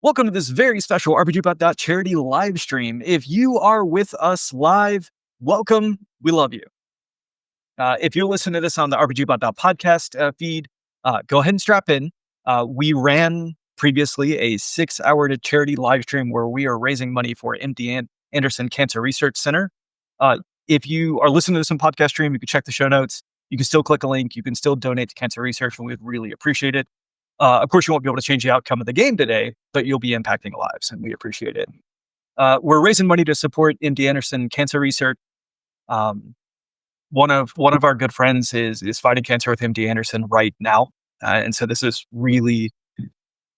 Welcome to this very special RPGBOT charity live stream. If you are with us live, welcome. We love you. If you're listening to this on the RPGBOT podcast feed, go ahead and strap in. We ran previously a 6-hour charity live stream where we are raising money for MD Anderson Cancer Research Center. If you are listening to this on podcast stream, you can check the show notes. You can still click a link. You can still donate to cancer research, and we'd really appreciate it. Of course, you won't be able to change the outcome of the game today, but you'll be impacting lives, and we appreciate it. We're raising money to support MD Anderson Cancer Research. One of our good friends is fighting cancer with MD Anderson right now, and so this is really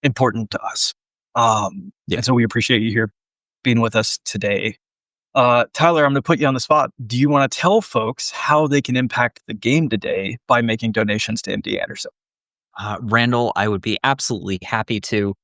important to us. And so we appreciate you here being with us today. Tyler, I'm going to put you on the spot. Do you want to tell folks how they can impact the game today by making donations to MD Anderson? Randall, I would be absolutely happy to.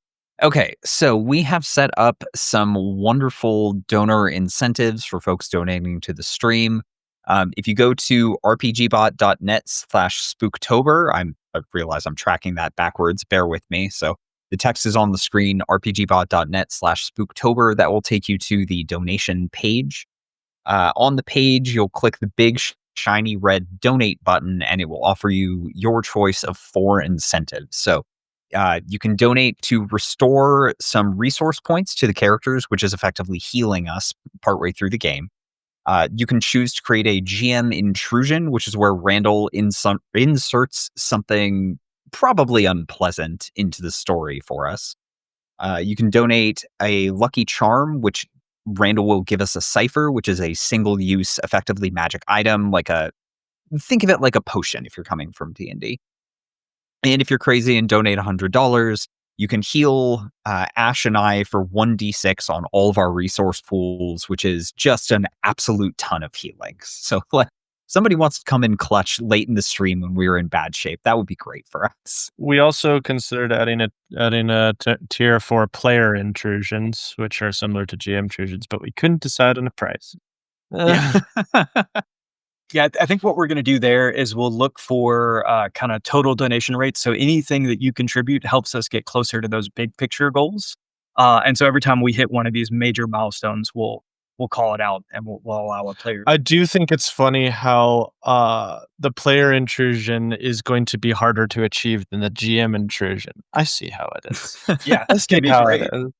Okay, so we have set up some wonderful donor incentives for folks donating to the stream. If you go to rpgbot.net/spooktober, I realize I'm tracking that backwards. Bear with me. So the text is on the screen, rpgbot.net/spooktober. That will take you to the donation page. On the page, you'll click the big shiny red donate button, and it will offer you your choice of 4 incentives. So you can donate to restore some resource points to the characters, which is effectively healing us partway through the game. You can choose to create a GM intrusion, which is where Randall inserts something probably unpleasant into the story for us. You can donate a lucky charm, which Randall will give us a cipher, which is a single-use, effectively magic item, think of it like a potion if you're coming from D&D. And if you're crazy and donate $100, you can heal Ash and I for 1d6 on all of our resource pools, which is just an absolute ton of healings. So somebody wants to come in clutch late in the stream when we were in bad shape. That would be great for us. We also considered adding a tier for player intrusions, which are similar to GM intrusions, but we couldn't decide on a price. Yeah. Yeah, I think what we're going to do there is we'll look for kind of total donation rates. So anything that you contribute helps us get closer to those big picture goals. And so every time we hit one of these major milestones, we'll call it out and we'll allow a player. I do think it's funny how the player intrusion is going to be harder to achieve than the GM intrusion. I see how it is. Yeah, I see how it is.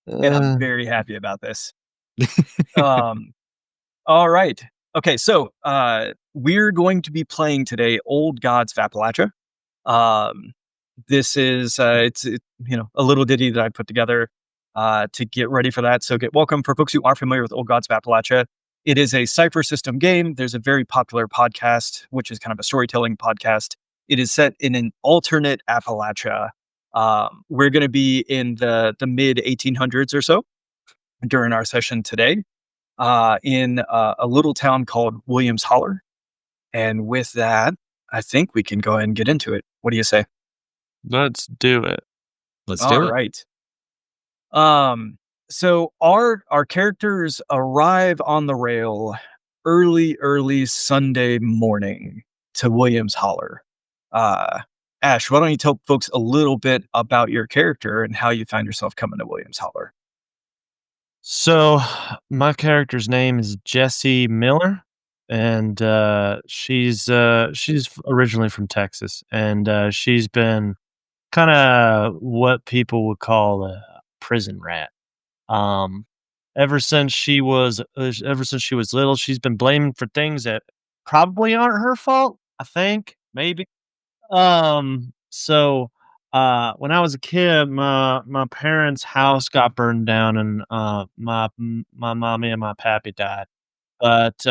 And I'm very happy about this. All right. Okay, so we're going to be playing today Old Gods of Appalachia. This is it's a little ditty that I put together to get ready for that. So welcome for folks who aren't familiar with Old Gods of Appalachia. It is a cipher system game. There's a very popular podcast, which is kind of a storytelling podcast. It is set in an alternate Appalachia. We're going to be in the mid 1800s or so during our session today. In a little town called Williams Holler. And with that, I think we can go ahead and get into it. What do you say? Let's do it. Let's do it. All right. So our characters arrive on the rail early Sunday morning to Williams Holler. Ash, why don't you tell folks a little bit about your character and how you found yourself coming to Williams Holler? So, my character's name is Jessie Miller, and she's originally from Texas, and she's been kind of what people would call a prison rat. Ever since she was little, she's been blamed for things that probably aren't her fault. I think maybe. So when I was a kid, my parents' house got burned down, and my mommy and my pappy died. But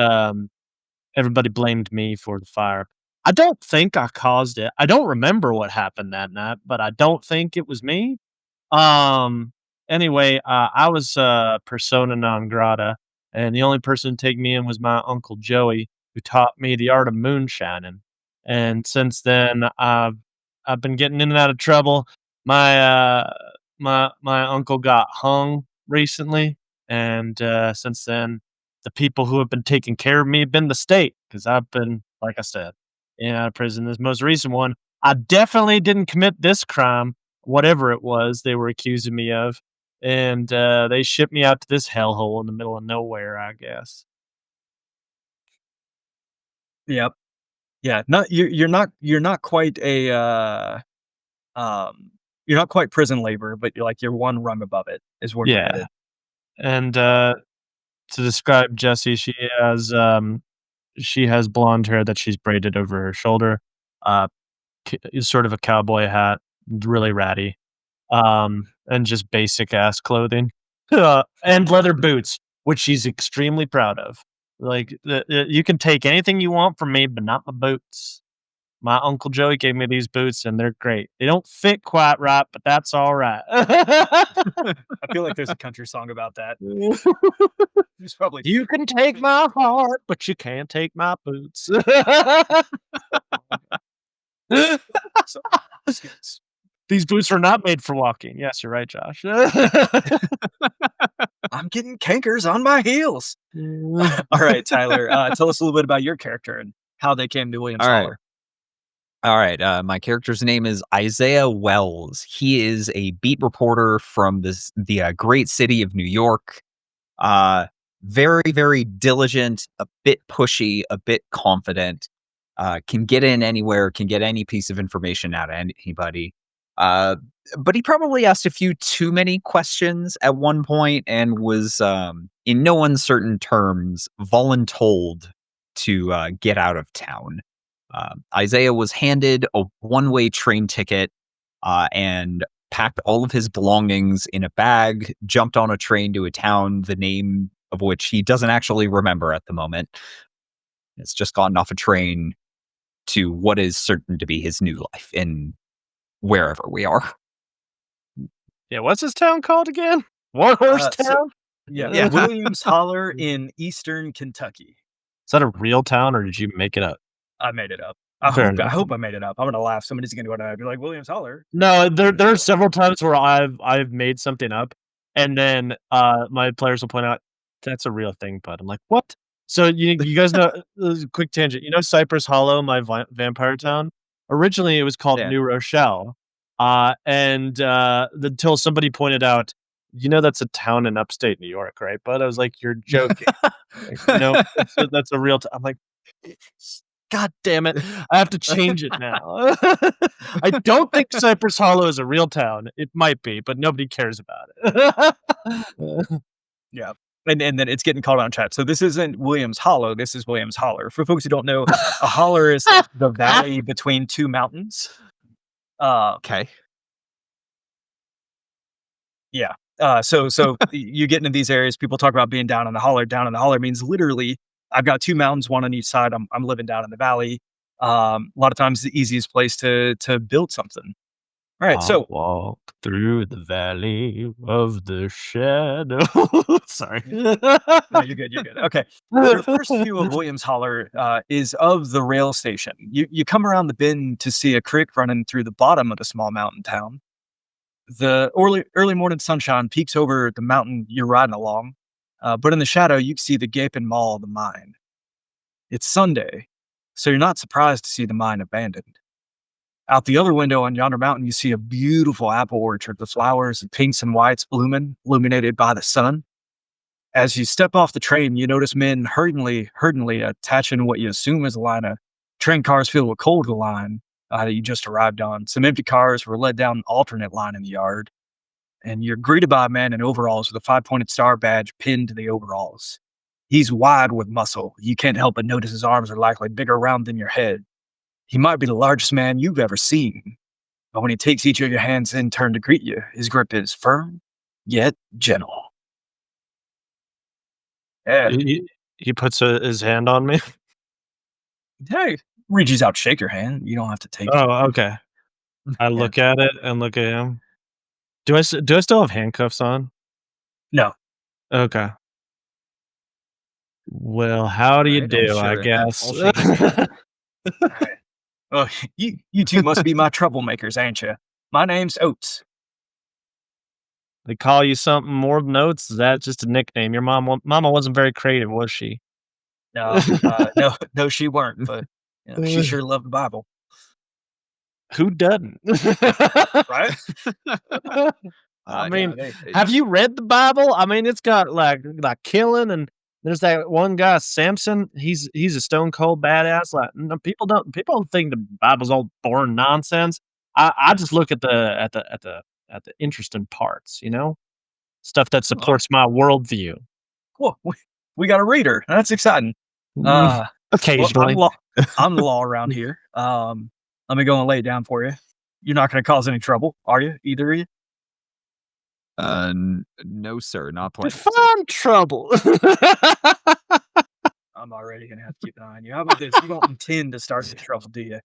everybody blamed me for the fire. I don't think I caused it. I don't remember what happened that night, but I don't think it was me. Anyway, I was persona non grata, and the only person to take me in was my uncle Joey, who taught me the art of moonshining. And since then, I've been getting in and out of trouble. My uncle got hung recently, and since then, the people who have been taking care of me have been the state, because I've been, like I said, in and out of prison. This most recent one, I definitely didn't commit this crime, whatever it was they were accusing me of. and they shipped me out to this hellhole in the middle of nowhere, I guess. Yep. Yeah. Not you're not quite a um you're not quite prison labor, but you're one rung above it is where you're Yeah, headed. and to describe Jessie, she has blonde hair that she's braided over her shoulder, uh, is sort of a cowboy hat, really ratty, and just basic ass clothing, and leather boots, which she's extremely proud of. Like, you can take anything you want from me, but not my boots. My Uncle Joey gave me these boots, and they're great. They don't fit quite right, but that's alright. I feel like there's a country song about that. There's probably You can take my heart, but you can't take my boots. so- These boots are not made for walking. Yes, you're right, Josh. I'm getting cankers on my heels. All right, Tyler, tell us a little bit about your character and how they came to Williams All right. Holler. All right. My character's name is Isaiah Wells. He is a beat reporter from the great city of New York. Very, very diligent, a bit pushy, a bit confident. Can get in anywhere, can get any piece of information out of anybody. But he probably asked a few too many questions at one point and was, in no uncertain terms, voluntold to get out of town. Isaiah was handed a one-way train ticket and packed all of his belongings in a bag, jumped on a train to a town, the name of which he doesn't actually remember at the moment. It's just gotten off a train to what is certain to be his new life in wherever we are. Yeah, what's this town called again? One horse So- town? Yeah, Williams Holler in eastern Kentucky. Is that a real town or did you make it up? I made it up. I Fair hope, I enough. hope I made it up. I'm gonna laugh. Somebody's gonna go down and be like, Williams Holler. No, there are several times where I've made something up, and then my players will point out that's a real thing, but I'm like, what? So you guys know, quick tangent. You know Cypress Hollow, my vampire town. Originally, it was called Yeah. New Rochelle, and until somebody pointed out, that's a town in upstate New York, right? But I was like, you're joking. Like, that's a real. I'm like, God damn it! I have to change it now. I don't think Cypress Hollow is a real town. It might be, but nobody cares about it. Yeah. And then it's getting called on chat. So this isn't Williams Hollow. This is Williams Holler. For folks who don't know, a holler is the valley between two mountains. Okay. Yeah. So you get into these areas, people talk about being down in the holler. Down in the holler means literally I've got two mountains, one on each side. I'm living down in the valley. A lot of times the easiest place to build something. All right. So walk through the valley of the shadow. Sorry. no, you're good. You're good. Okay. Your first view of Williams Holler is of the rail station. You come around the bend to see a creek running through the bottom of the small mountain town. The early morning sunshine peeks over the mountain you're riding along, but in the shadow you can see the gaping maw of the mine. It's Sunday, so you're not surprised to see the mine abandoned. Out the other window on yonder mountain, you see a beautiful apple orchard with flowers and pinks and whites blooming, illuminated by the sun. As you step off the train, you notice men hurriedly attaching what you assume is a line of train cars filled with coal to the line that you just arrived on. Some empty cars were led down an alternate line in the yard, and you're greeted by a man in overalls with a 5-pointed star badge pinned to the overalls. He's wide with muscle. You can't help but notice his arms are likely bigger around than your head. He might be the largest man you've ever seen, but when he takes each of your hands in turn to greet you, his grip is firm, yet gentle. Yeah. He puts his hand on me. Hey, reaches out to shake your hand. You don't have to take it. Oh, okay. I look at it and look at him. Do I still have handcuffs on? No. Okay. Well, how do you Right, I'm do, I sure. guess? I'll shake his hand. All right. Oh, you two must be my troublemakers, ain't you? My name's Oates. They call you something more than Oates? Is that just a nickname? Your mama wasn't very creative, was she? No, no, she weren't, but she sure loved the Bible. Who doesn't? Right? I Yeah, mean, have you read the Bible? I mean, it's got like killing, and there's that one guy, Samson. He's a stone cold badass. Like no, people don't think the Bible's all boring nonsense. I just look at the interesting parts, stuff that Oh, supports my worldview. cool. We got a reader. That's exciting. Well, Occasionally, I'm the law around here. Let me go and lay it down for you. You're not going to cause any trouble, are you? Either of you? No, sir, not playing. define trouble. I'm already going to have to keep an eye on you. How about this? You don't intend to start this trouble, do you?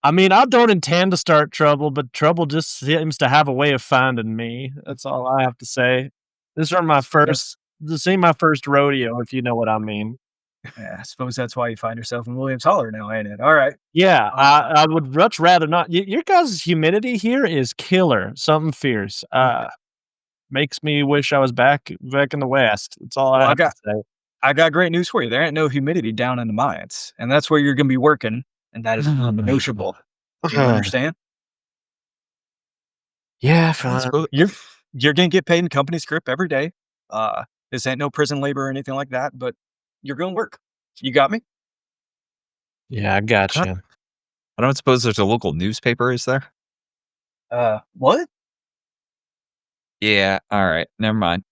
I mean, I don't intend to start trouble, but trouble just seems to have a way of finding me. That's all I have to say. This ain't my first rodeo, if you know what I mean. Yeah, I suppose that's why you find yourself in Williams Holler now, ain't it? All right. Yeah, I would much rather not. Your guys' humidity here is killer. Something fierce. Makes me wish I was back in the West. That's all I have to say. I got great news for you. There ain't no humidity down in the mines, and that's where you're going to be working, and that is non-negotiable. You understand? Yeah, fine. You're going to get paid in company script every day. This ain't no prison labor or anything like that, but you're going to work. You got me? Yeah, I got you. I don't suppose there's a local newspaper, is there? What? Yeah, all right. Never mind.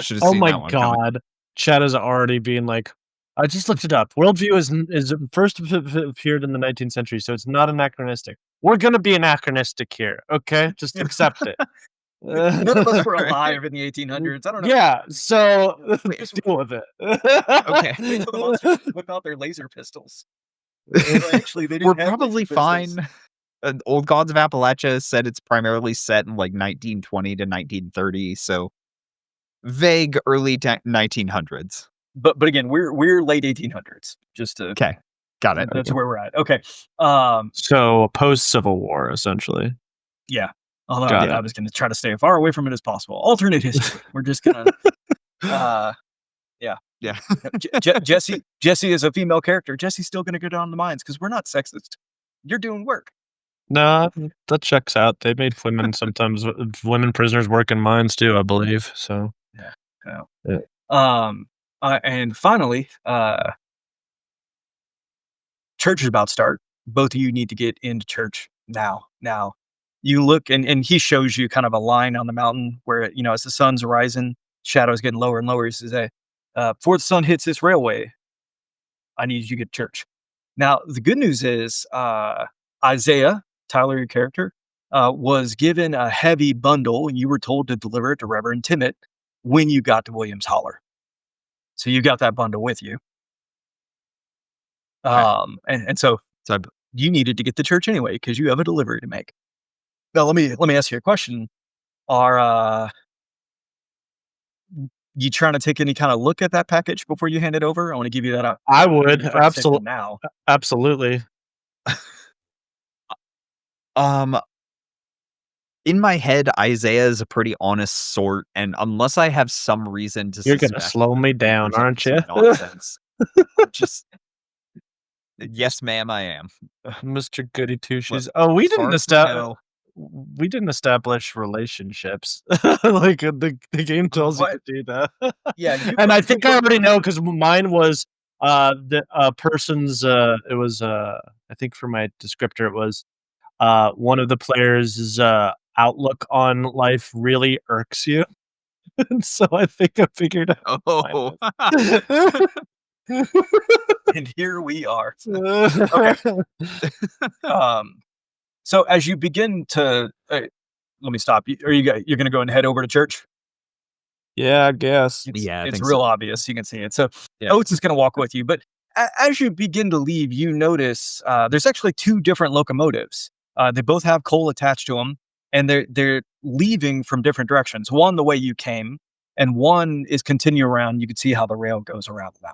Should have Oh seen my that one coming. god. Chad is already being like, I just looked it up. Worldview is first appeared in the 19th century, so it's not anacronistic. We're gonna be anachronistic here, okay? Just accept it. None of us were alive in the 1800s. I don't know. Yeah, so deal with it. Okay. Wait till the monsters whip out their laser pistols. Actually, they didn't We're have probably laser pistols. fine. Old Gods of Appalachia said it's primarily set in like 1920 to 1930, so vague early 1900s. But again, we're late 1800s. Just to Okay, got it. That's where we're at. Okay. So post Civil War, essentially. Yeah. Although Got I was going to try to stay as far away from it as possible. Alternate history. We're just gonna. Yeah. Jesse is a female character. Jesse's still going to go down the mines because we're not sexist. You're doing work. No, that checks out. They made women prisoners work in mines too, I believe. So Yeah. And finally, church is about to start. Both of you need to get into church now. Now, you look and he shows you kind of a line on the mountain where, as the sun's rising, shadows getting lower and lower. He says, hey, before the sun hits this railway, I need you to get to church. Now, the good news is Isaiah, Tyler, your character, was given a heavy bundle and you were told to deliver it to Reverend Timmett when you got to Williams Holler. So you got that bundle with you. Okay. And so you needed to get to church anyway because you have a delivery to make. Now let me ask you a question. Are you trying to take any kind of look at that package before you hand it over? I want to give you that. I would absolutely now. Absolutely. In my head, Isaiah is a pretty honest sort, and unless I have some reason to You're gonna slow me down, aren't you? Nonsense. Just yes, ma'am, I am. Mr. Goody Two Shoes. Look, Oh, we as far didn't as we know- we didn't establish relationships. Like the game tells you to do that. Yeah, and I think I already know because mine was the person's. It was I think for my descriptor it was one of the players' outlook on life really irks you. And so I think I figured out. Oh, and here we are. Okay. So as you begin to, let me stop. Are you're going to go and head over to church? Yeah, I guess. It's real obvious. You can see it. So Yeah. Oates is going to walk with you, but as you begin to leave, you notice there's actually two different locomotives. They both have coal attached to them, and they're leaving from different directions. One the way you came, and one is continuing around. You can see how the rail goes around the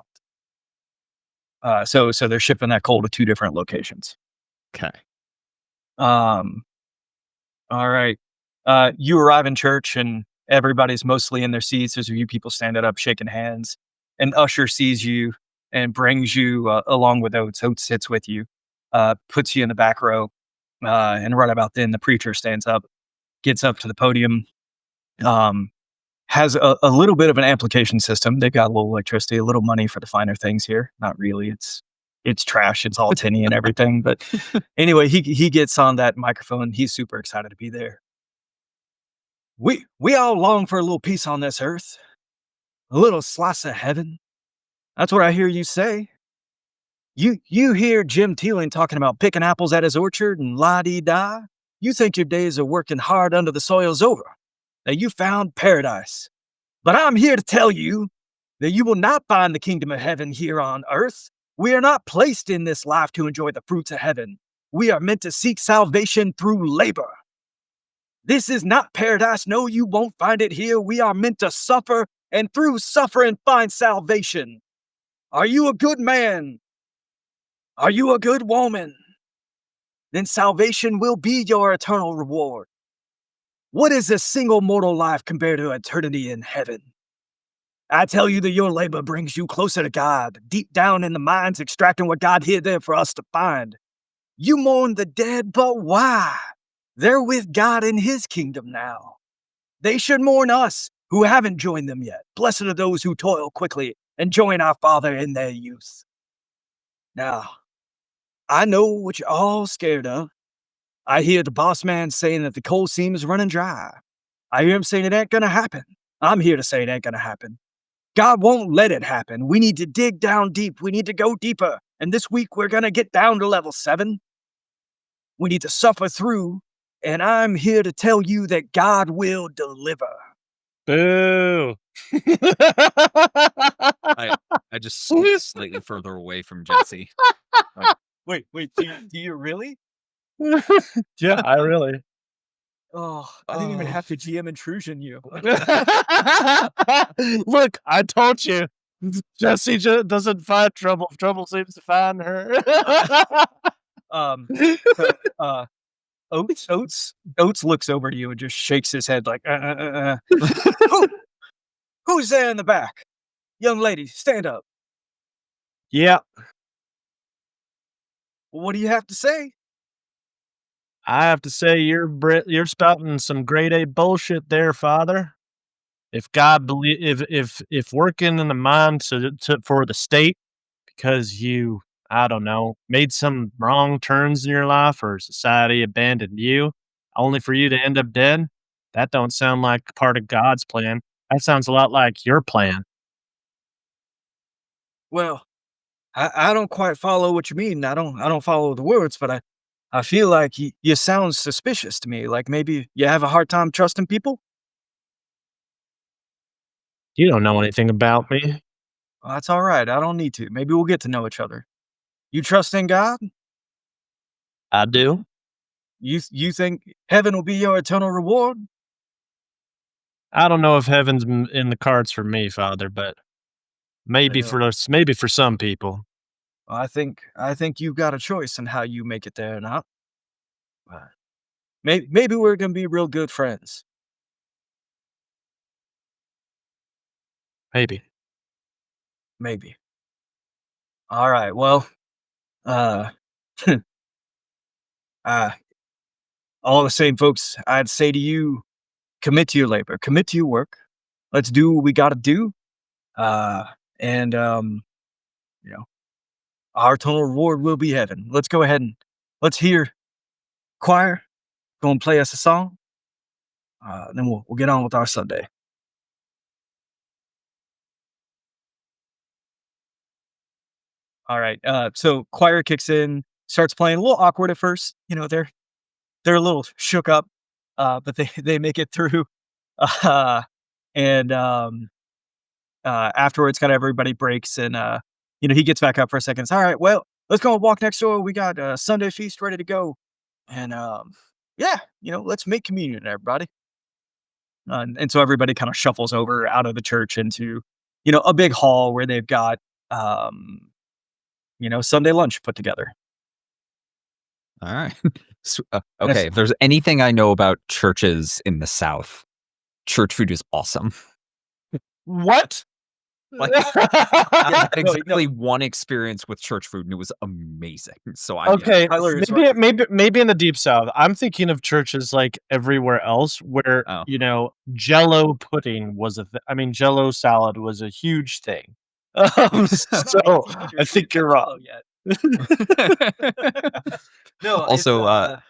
mountain. So they're shipping that coal to two different locations. okay. All right. You arrive in church, and everybody's mostly in their seats. There's a few people standing up, shaking hands. An usher sees you and brings you along with Oates. Oates sits with you, puts you in the back row. And right about then, the preacher stands up. gets up to the podium, has a little bit of an amplification system. They've got a little electricity, a little money for the finer things here. Not really. It's trash. It's all tinny and everything. But anyway, he gets on that microphone. He's super excited to be there. We all long for a little peace on this earth, a little slice of heaven. That's what I hear you say. You hear Jim Teeling talking about picking apples at his orchard and la-dee-da. You think your days of working hard under the soil's over, that you found paradise. But I'm here to tell you that you will not find the kingdom of heaven here on earth. We are not placed in this life to enjoy the fruits of heaven. We are meant to seek salvation through labor. This is not paradise. No, you won't find it here. We are meant to suffer, and through suffering find salvation. Are you a good man? Are you a good woman? Then salvation will be your eternal reward. What is a single mortal life compared to eternity in heaven? I tell you that your labor brings you closer to God, deep down in the mines, extracting what God hid there for us to find. You mourn the dead, but why? They're with God in his kingdom now. They should mourn us who haven't joined them yet. Blessed are those who toil quickly and join our Father in their youth. Now, I know what you're all scared of. I hear the boss man saying that the coal seam is running dry. I hear him saying it ain't gonna happen. I'm here to say it ain't gonna happen. God won't let it happen. We need to dig down deep. We need to go deeper. And this week we're gonna get down to level 7. We need to suffer through. And I'm here to tell you that God will deliver. Boo. I just scoot slightly further away from Jesse. Wait, do you really? Yeah, I really. Oh, I didn't even have to GM intrusion you. Look, I told you. Jesse doesn't find trouble. Trouble seems to find her. Oates looks over to you and just shakes his head like, Who's there in the back? Young lady, stand up. Yeah, What do you have to say? I have to say you're spouting some grade A bullshit there, Father. If God believe if working in the mine for the state because you, I don't know, made some wrong turns in your life or society abandoned you, only for you to end up dead, that don't sound like part of God's plan. That sounds a lot like your plan. Well, I don't quite follow what you mean. I don't follow the words, but I feel like you sound suspicious to me. Like maybe you have a hard time trusting people. You don't know anything about me. Well, that's all right. I don't need to. Maybe we'll get to know each other. You trust in God? I do. You think heaven will be your eternal reward? I don't know if heaven's in the cards for me, Father, but maybe Yeah. for us, maybe for some people. I think you've got a choice in how you make it there or not. Maybe we're gonna be real good friends. Maybe. Maybe. All right. Well, uh, uh, all the same, folks. I'd say to you, commit to your labor, commit to your work. Let's do what we got to do. Uh, and you know, our eternal reward will be heaven. Let's go ahead and let's hear choir. Go and play us a song. Then we'll get on with our Sunday. All right. So choir kicks in, starts playing a little awkward at first. You know, they're a little shook up, but they make it through. Uh, and afterwards, kind of everybody breaks, and he gets back up for a second. It's all right. Well, let's go and walk next door. We got a Sunday feast ready to go, and yeah, let's make communion, everybody. And so everybody kind of shuffles over out of the church into, a big hall where they've got, Sunday lunch put together. All right. Okay. If there's anything I know about churches in the South, church food is awesome. What? Like, I had no, exactly one experience with church food, and it was amazing. So I yeah, Okay, Tyler is maybe right. maybe in the deep south. I'm thinking of churches like everywhere else where, oh. Jello pudding was I mean, Jello salad was a huge thing. So I think you're wrong. No, it's Also,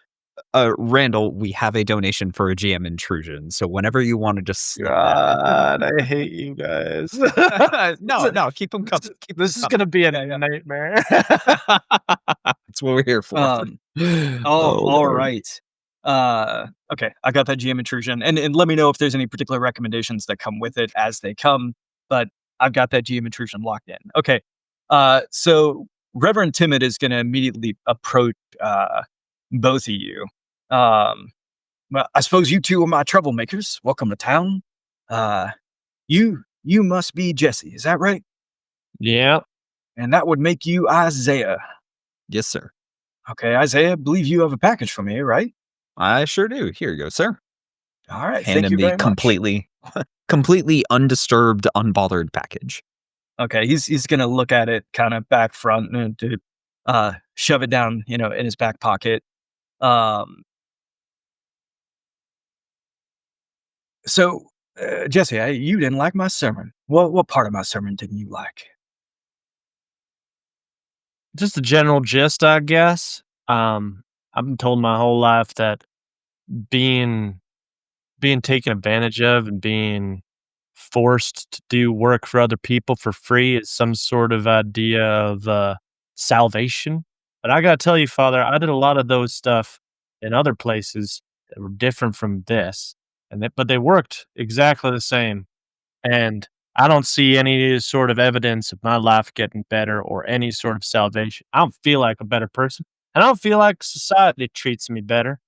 Randall, we have a donation for a GM intrusion. So whenever you want to just slip God, I hate you guys. that. no, keep them coming. Keep 'em This is coming. gonna be a Yeah, yeah. nightmare. That's what we're here for. Oh, all Lord. right. Okay, I got that GM intrusion, and let me know if there's any particular recommendations that come with it as they come. But I've got that GM intrusion locked in. Okay, so Reverend Timid is going to immediately approach both of you. Well, I suppose you two are my troublemakers. Welcome to town. Uh, you must be Jesse, is that right? Yeah. And that would make you Isaiah. Yes, sir. Okay, Isaiah, believe you have a package for me, right? I sure do. Here you go, sir. All right, Hand thank him you the very much. completely undisturbed, unbothered package. Okay, he's gonna look at it kind of back front and to shove it down, in his back pocket. Um, so Jesse, you didn't like my sermon. What part of my sermon didn't you like? Just the general gist, I guess. I've been told my whole life that being being taken advantage of and being forced to do work for other people for free is some sort of idea of salvation. But I gotta tell you, Father, I did a lot of those stuff in other places that were different from this, but they worked exactly the same. And I don't see any sort of evidence of my life getting better or any sort of salvation. I don't feel like a better person. I don't feel like society treats me better.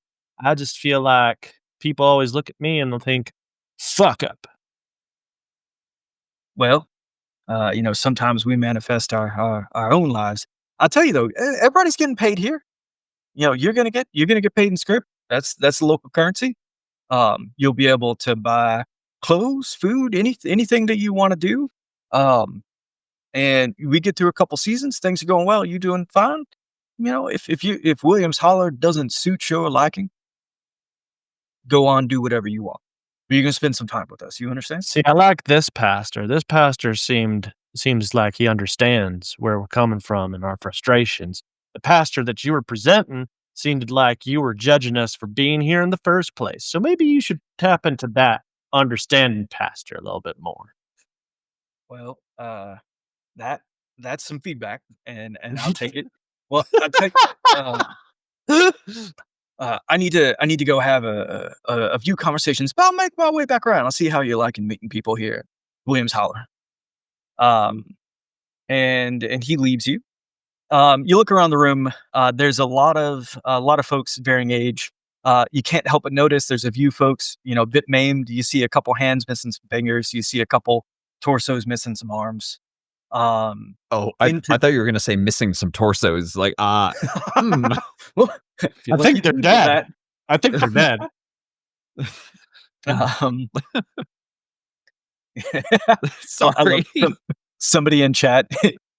I just feel like people always look at me and they'll think, fuck up. Well, sometimes we manifest our own lives. I'll tell you though, everybody's getting paid here. You're gonna get paid in script. That's the local currency. You'll be able to buy clothes, food, anything that you want to do. Um, and we get through a couple seasons, things are going well. You doing fine? If Williams Holler doesn't suit your liking, go on, do whatever you want. But you're gonna spend some time with us. You understand? See, I like this pastor. This pastor seems like he understands where we're coming from and our frustrations. The pastor that you were presenting seemed like you were judging us for being here in the first place. So maybe you should tap into that understanding pastor a little bit more. Well, that that's some feedback, and I'll take it. Well, I tell you, I need to go have a few conversations, but I'll make my way back around. I'll see how you're liking meeting people here, Williams Holler. Um, and he leaves you. You look around the room. There's a lot of folks varying age. You can't help but notice there's a few folks, a bit maimed. You see a couple hands missing some fingers. You see a couple torsos missing some arms. Um, Oh, I into thought you were gonna say missing some torsos. Like, well, if you I look think they're into dead. I think they're dead. that, I love sorry. somebody in chat.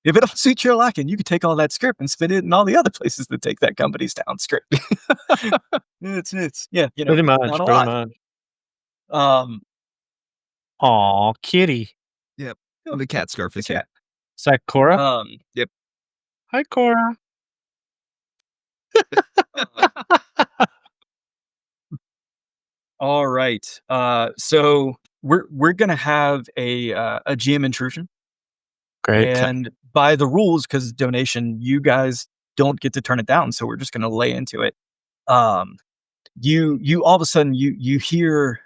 If it don't suit your liking, you can take all that script and spin it in all the other places that take that company's down script. It's yeah, Pretty not much, a pretty lot. much. Um, Aw, kitty. Yep. oh, The cat scarf the is here. cat. Is that Cora? Yep. Hi, Cora. uh, all right. So we're gonna have a GM intrusion, Great. and by the rules, because donation, you guys don't get to turn it down. So we're just gonna lay into it. Um, you all of a sudden you hear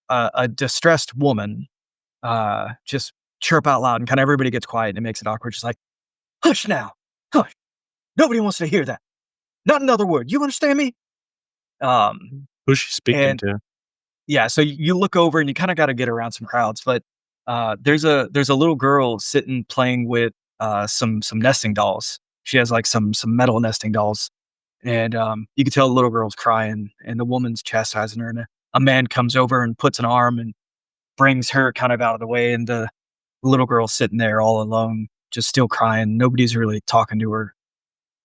a distressed woman just chirp out loud, and kind of everybody gets quiet, and it makes it awkward. Just like, hush now, hush. Nobody wants to hear that. Not another word. You understand me? Um, Who's she speaking and to? yeah, so you look over and you kind of got to get around some crowds, but there's a little girl sitting playing with some nesting dolls. She has like some metal nesting dolls, and you can tell the little girl's crying, and the woman's chastising her, and a man comes over and puts an arm and brings her kind of out of the way, and little girl sitting there all alone, just still crying. Nobody's really talking to her.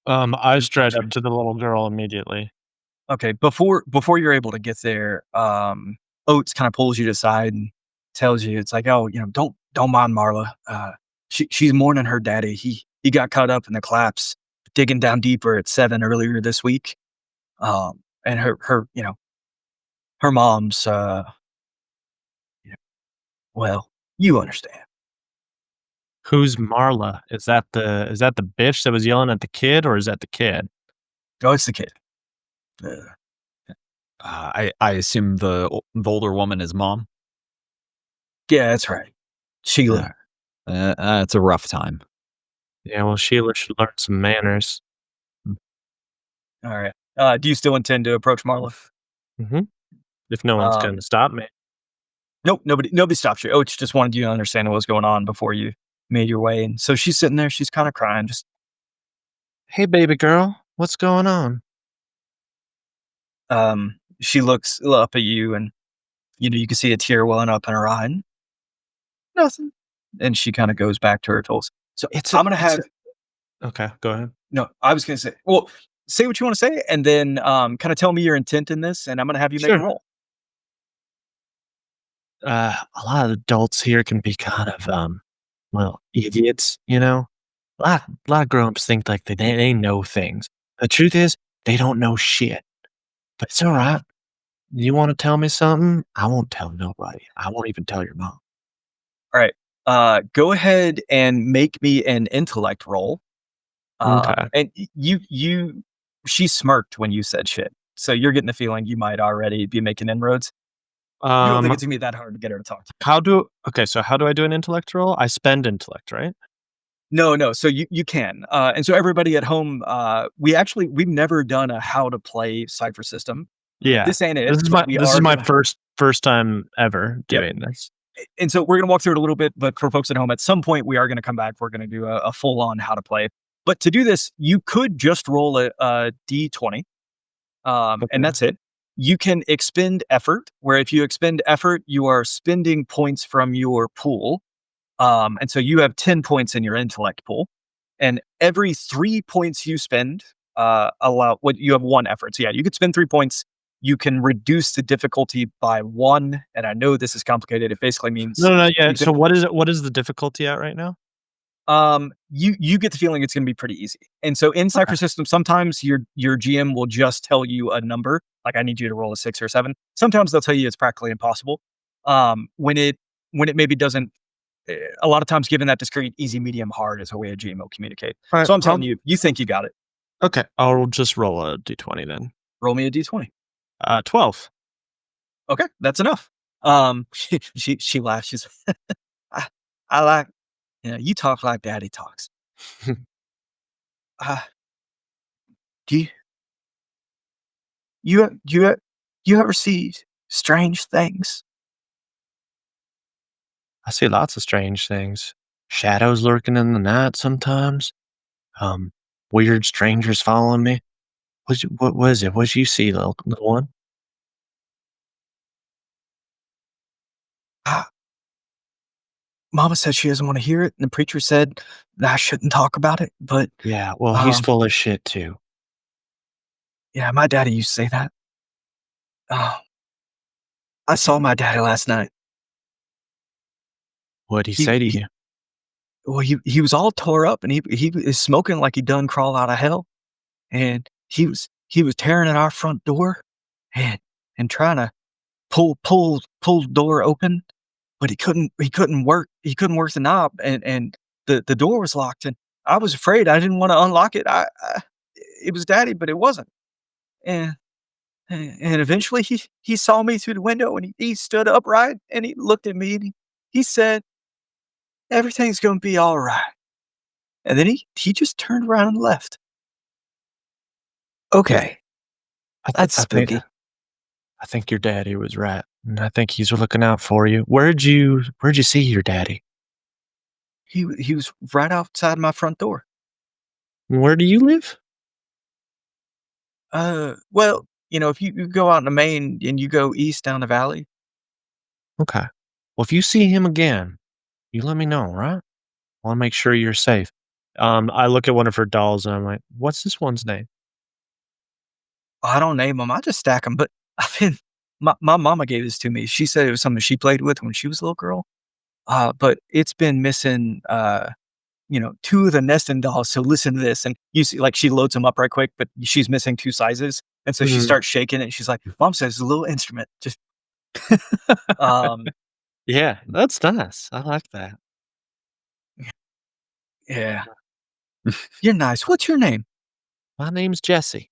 I straight up to the little girl immediately. Okay, before you're able to get there, Oates kind of pulls you to the side and tells you it's like, oh, don't mind Marla. She's mourning her daddy. He got caught up in the collapse, digging down deeper at 7 earlier this week. And her mom's you know, well, you understand. Who's Marla? Is that the bitch that was yelling at the kid, or is that the kid? Oh, it's the kid. Uh, I assume the older woman is mom. yeah, that's right. Sheila. It's a rough time. Yeah, well, Sheila should learn some manners. All right. Do you still intend to approach Marla? hmm If no one's Um, gonna stop me. Nope, nobody stops you. Oates just wanted you to understand what was going on before you made your way. And so she's sitting there, she's kind of crying, just Hey, baby girl, what's going on? she looks up at you and you can see a tear welling up in her eye. And nothing. And she kind of goes back to her tools. So It's I'm gonna have okay. Go ahead. no, I was gonna say, well, say what you want to say, and then kind of tell me your intent in this, and I'm gonna have you make a Sure. roll. A lot of adults here can be kind of well, idiots. A lot of grown-ups think like they know things. The truth is, they don't know shit. But it's all right. You want to tell me something? I won't tell nobody. I won't even tell your mom. All right. Go ahead and make me an intellect roll. Okay. And she smirked when you said shit. So you're getting the feeling you might already be making inroads. You don't think Um, it's gonna be that hard to get her to talk to you. how do I do an intellect roll? I spend intellect, right? No, no. So you can. And so everybody at home, we've never done a how to play cipher system. Yeah. This ain't it, This is but my we this is are my gonna. first time ever Yep. doing this. And so we're gonna walk through it a little bit, but for folks at home, at some point we are gonna come back. We're gonna do a full on how to play. But to do this, you could just roll a d20, and Okay. that's it. You can expend effort, where if you expend effort, you are spending points from your pool. And so you have 10 points in your intellect pool. And every 3 points you spend, allow what you have one effort. So yeah, you could spend 3 points. You can reduce the difficulty by one. And I know this is complicated. It basically means No, no, yeah. you can So what is it? What is the difficulty at right now? you get the feeling it's gonna be pretty easy. And so in Okay. Cypher System, sometimes your GM will just tell you a number, like I need you to roll a 6 or 7. Sometimes they'll tell you it's practically impossible. When it maybe doesn't a lot of times given that discrete easy, medium, hard is a way a GM will communicate. All right. So I'm telling you, you think you got it. Okay. I'll just roll a d20 then. Roll me a d20. 12. Okay, that's enough. She laughs. She's I, I like you talk like daddy talks. Uh, do you you ever see strange things? I see lots of strange things. Shadows lurking in the night sometimes. Um, Weird strangers following me. What was it? What'd you see, little one? Ah, Mama said she doesn't want to hear it, and the preacher said that I shouldn't talk about it. But Yeah, well, he's um, full of shit too. yeah, my daddy used to say that. Oh, I saw my daddy last night. What'd he He, say to he you? well, he was all tore up, and he is smoking like he done crawl out of hell, and he was tearing at our front door, and trying to pull the door open, but he couldn't work the knob, and the door was locked, and I was afraid. I didn't want to unlock it. It was daddy, but it wasn't. And and eventually he saw me through the window, and he stood upright, and he looked at me, and he said, "Everything's gonna be all right." And then he just turned around and left. Okay, I, th- that's I think spooky. I think your daddy was right, and I think he's looking out for you. Where'd you see your daddy? He was right outside my front door. Where do you live? Well, if you go out in the main and you go east down the valley. Okay. Well, if you see him again, You let me know, right? I want to make sure you're safe. I look at one of her dolls and I'm like, what's this one's name? I don't name them. I just stack them. But I mean, my mama gave this to me. She said it was something she played with when she was a little girl. But it's been missing, two of the nesting dolls. So listen to this. And you see, like, she loads them up right quick, but she's missing two sizes. And so she Mhm. starts shaking it. And she's like, Mom says it's a little instrument. Just, um, Yeah, that's nice. I like that. yeah, you're nice. What's your name? My name's Jesse.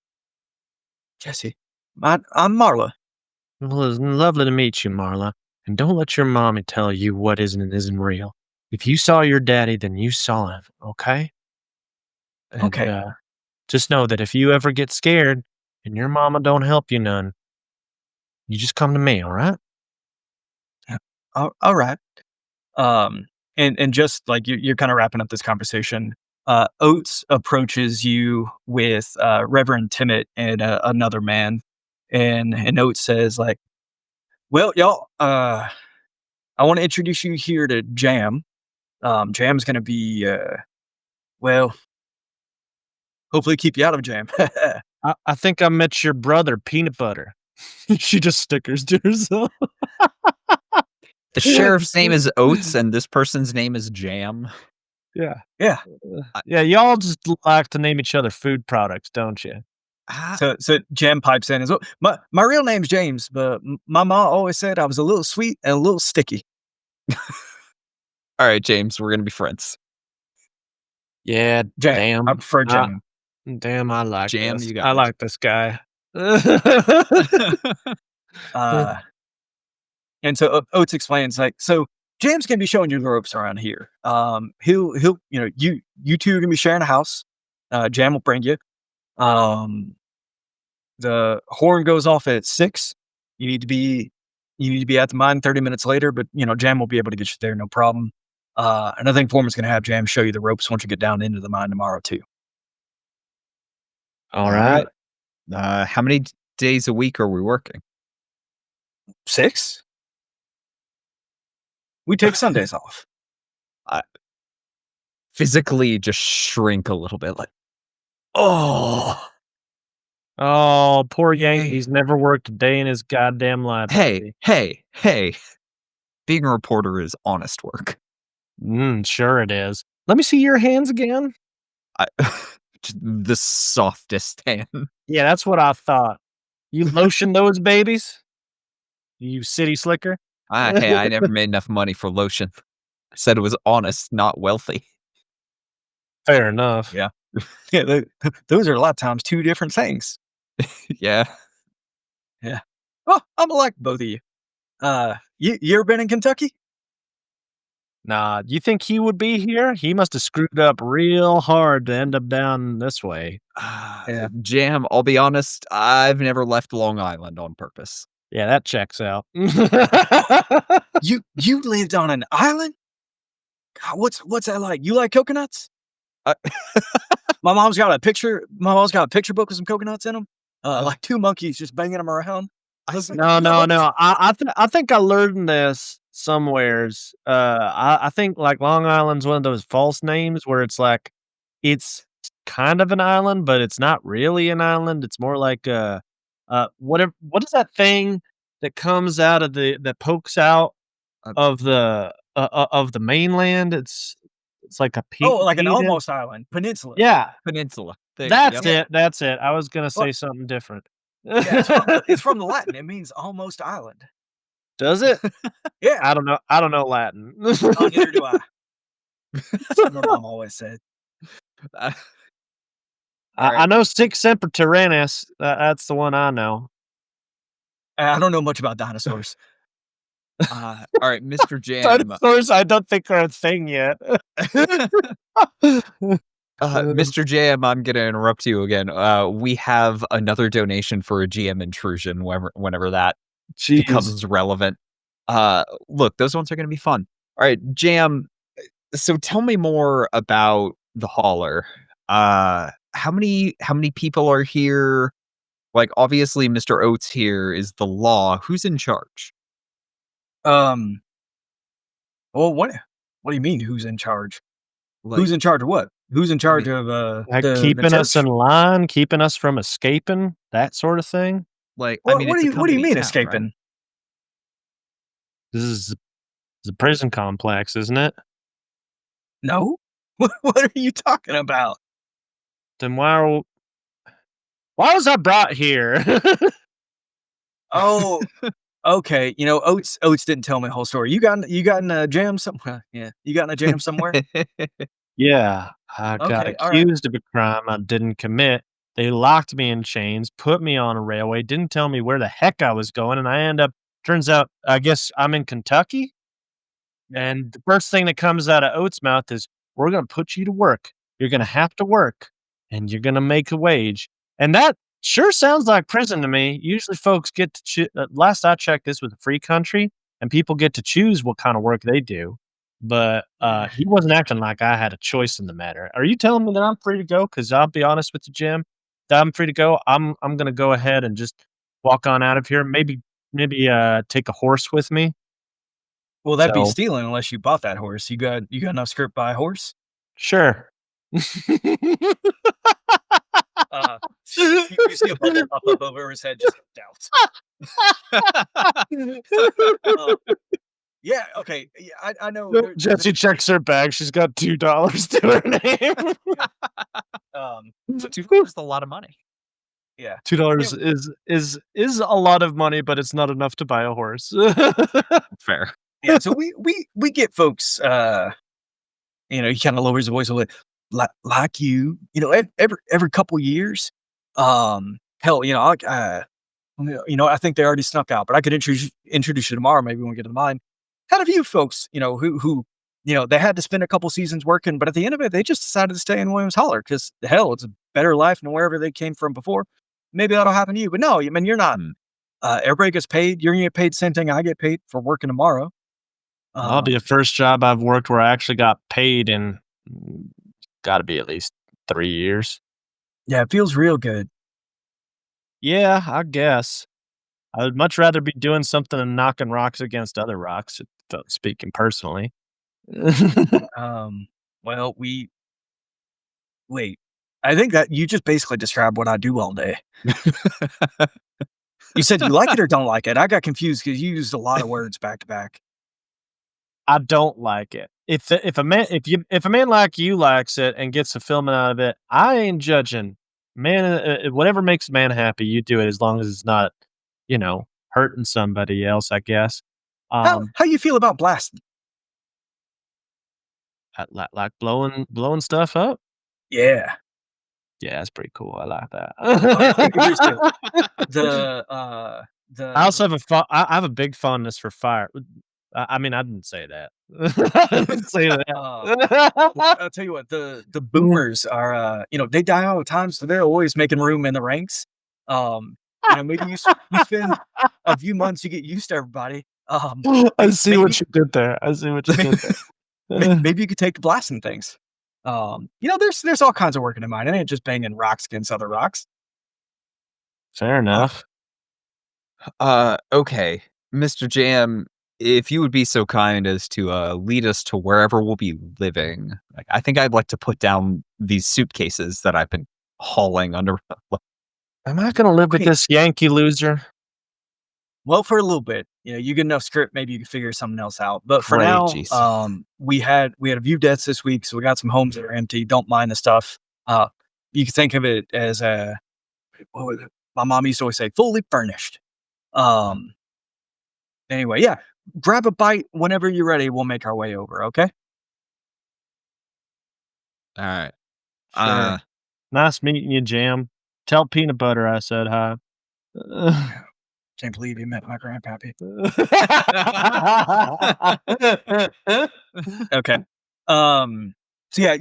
Jesse. I'm Marla. Well, it's lovely to meet you, Marla. And don't let your mommy tell you what isn't and isn't real. If you saw your daddy, then you saw him, okay? And Okay. just know that if you ever get scared and your mama don't help you none, you just come to me, all right? Yeah. All right. Um, and just like you're kind of wrapping up this conversation, Oates approaches you with Reverend Timmett and another man, and Oates says like, "Well, y'all, I want to introduce you here to Jam. Jam's gonna be well, hopefully keep you out of Jam." I think I met your brother, Peanut Butter. She just stickers to herself. The sheriff's name is Oates, and this person's name is Jam. Yeah. Yeah. Yeah, y'all just like to name each other food products, don't you? Ah, So Jam pipes in as well. My real name's James, but my mom always said I was a little sweet and a little sticky. all right, James, we're gonna be friends. Yeah, Jam. damn. I prefer Jam. Damn, I like Jam, this. you got I it. like this guy. Uh, And so Oates explains like, so Jam's gonna be showing you the ropes around here. He'll you two are gonna be sharing a house. Jam will bring you. Um, the horn goes off at 6. You need to be at the mine 30 minutes later, but Jam will be able to get you there, no problem. And I think Foreman's gonna have Jam show you the ropes once you get down into the mine tomorrow too. All right. How many days a week are we working? 6? We take Sundays off. I physically just shrink a little bit, like, oh, Oh, poor Yank. Hey. He's never worked a day in his goddamn life. hey. Being a reporter is honest work. Sure it is. Let me see your hands again. I, just the softest hand. Yeah, that's what I thought. You lotion those babies? You city slicker? Hey, I never made enough money for lotion. I said it was honest, not wealthy. Fair enough. Yeah. Yeah, those are a lot of times two different things. Yeah. Yeah. Oh, I'm like both of you. You ever been in Kentucky? Nah, you think he would be here? He must have screwed up real hard to end up down this way. Yeah. Jam, I'll be honest, I've never left Long Island on purpose. Yeah, that checks out. You lived on an island? God, what's that like? You like coconuts? Uh, My mom's got a picture book with some coconuts in them. Like two monkeys just banging them around. No. I think I learned this somewheres. I think like Long Island's one of those false names where it's like it's kind of an island, but it's not really an island. It's more like what is that thing that comes out of that pokes out Uh, of the mainland? It's like a Oh, like an penis. almost island, peninsula. Yeah, Peninsula. that's Yep. it. That's it. I was gonna Well, say something different. yeah, it's from the Latin. It means almost island. Does it? Yeah. I don't know. I don't know Latin. Oh, neither do I. That's what my mom always said. All I right. know Sic Semper Tyrannis. That's the one I know. I don't know much about dinosaurs. All right, Mr. Jam. Dinosaurs, I don't think are a thing yet. Mr. Jam, I'm gonna interrupt you again. We have another donation for a GM intrusion whenever that Jeez. becomes relevant. Look, those ones are gonna be fun. All right, Jam. So tell me more about the hauler. How many people are here? Like, obviously, Mr. Oates here is the law. Who's in charge? Well, What do you mean? Who's in charge? Like, Who's in charge of what? Who's in charge mean, of Like the keeping us church? in line, keeping us from escaping, that sort of thing. I What mean, what it's do a you company mean town, right? escaping? This is a prison complex, isn't it? No. What are you talking about? Then why was I brought here? Oh, okay. Oates didn't tell me the whole story. You got in a jam somewhere? Yeah, you got in a jam somewhere? Yeah, I got Okay, all right. accused of a crime I didn't commit. They locked me in chains, put me on a railway, didn't tell me where the heck I was going, and I end up turns out I guess I'm in Kentucky, Yeah. and the first thing that comes out of Oates' mouth is, "We're gonna put you to work. You're gonna have to work, and you're gonna make a wage." And that sure sounds like prison to me. Usually folks get to last I checked, this was a free country, and people get to choose what kind of work they do. But, he wasn't acting like I had a choice in the matter. Are you telling me that I'm free to go? Because 'Cause I'll be honest with you, Jim, that I'm free to go. I'm gonna go ahead and just walk on out of here. Maybe take a horse with me. Well, that'd be So, stealing unless you bought that horse. You got enough script to buy a horse? sure. Uh, you see a bubble pop up over his head, just doubt. Uh, yeah, okay. Yeah, I know Jesse checks her bag. She's got $2 to her name. um, $2 is a lot of money. yeah. $2 is a lot of money, but it's not enough to buy a horse. Fair. Yeah, so we get folks, he kinda lowers his voice a little, like every couple years, hell, I think they already snuck out, but I could introduce you tomorrow, maybe when we get to mine. Had a few folks, they had to spend a couple seasons working, but at the end of it, they just decided to stay in Williams Holler because hell, it's a better life than wherever they came from before. Maybe that'll happen to you, but no, I mean, you're not. Mm. Everybody gets paid. You're gonna get paid the same thing I get paid for working tomorrow. That'll be Um, the first job I've worked where I actually got paid in gotta be at least 3 years. yeah, it feels real good. Yeah, I guess. I would much rather be doing something than knocking rocks against other rocks, speaking personally. Um, well, wait. I think that you just basically described what I do all day. You said you like it or don't like it. I got confused because you used a lot of words back to back. I don't like it. If a man like you likes it and gets fulfillment out of it, I ain't judging. Man, whatever makes a man happy, you do it as long as it's not, hurting somebody else, I guess. How Um, how you feel about blasting? like blowing stuff up. Yeah. Yeah, that's pretty cool. I like Okay, here's that. I the also have I have a big fondness for fire. I mean, I didn't say that. I didn't say that. I'll tell you what, the boomers are, they die all the time, so they're always making room in the ranks. Maybe you spend a few months, you get used to everybody. I see Maybe what you did there. I see what you did there. maybe you could take to blasting things. There's all kinds of working in mine. It ain't just banging rocks against other rocks. Fair enough. Okay, Mr. Jam, if you would be so kind as to lead us to wherever we'll be living, I think I'd like to put down these suitcases that I've been hauling under. Am I gonna live with Okay. this Yankee loser? Well, for a little bit, you get enough script, maybe you can figure something else out. But for Great, now, jeez. we had a few deaths this week, so we got some homes that are empty. Don't mind the stuff. You can think of it as what was it? My mom used to always say, fully furnished. Um, anyway, yeah, grab a bite whenever you're ready. We'll make our way over. Okay. All right. Sure. Nice meeting you, Jam. Tell Peanut Butter I said hi. Can't believe you met my grandpappy. Okay. So yeah,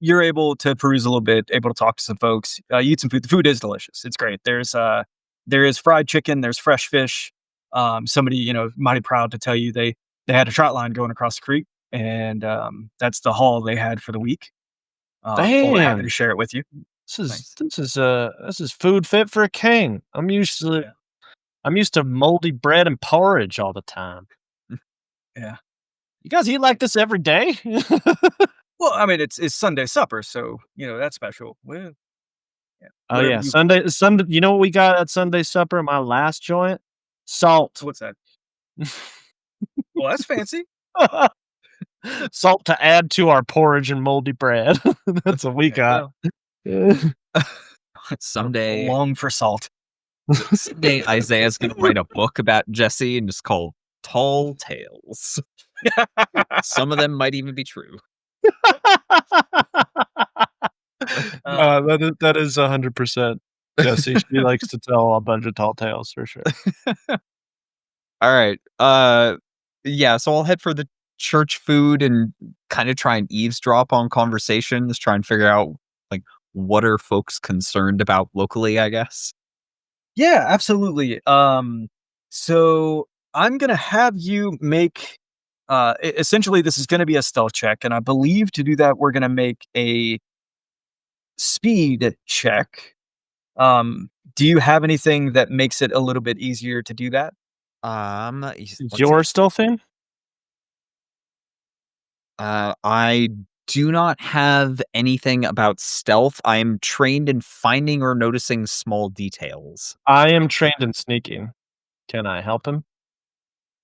you're able to peruse a little bit, able to talk to some folks, you eat some food. The food is delicious. It's great. There is fried chicken, there's fresh fish. Somebody, mighty proud to tell you they had a trout line going across the creek, and that's the haul they had for the week. Always happy to Damn. share it with you. This is Nice. this is food fit for a king. Yeah. I'm used to moldy bread and porridge all the time. Yeah. You guys eat like this every day? Well, I mean, it's Sunday supper, so that's special. Well, yeah, Oh whatever yeah, you. Sunday. You know what we got at Sunday supper? My last joint, salt, What's that? Well, that's fancy. salt to add to our porridge and moldy bread. That's what we Okay, got. well, Someday, long for salt. someday Isaiah's gonna write a book about Jesse and just call Tall Tales. Some of them might even be true. That is 100% Jesse. She likes to tell a bunch of tall tales for sure. All right. Yeah, so I'll head for the church food and kind of try and eavesdrop on conversations, try and figure out like what are folks concerned about locally, I guess. Yeah, absolutely. So I'm gonna have you make. Essentially, this is gonna be a stealth check, and I believe to do that, we're gonna make a speed check. Do you have anything that makes it a little bit easier to do that? Let's see. You're still thin? I do not have anything about stealth. I am trained in finding or noticing small details. I am trained in sneaking. Can I help him?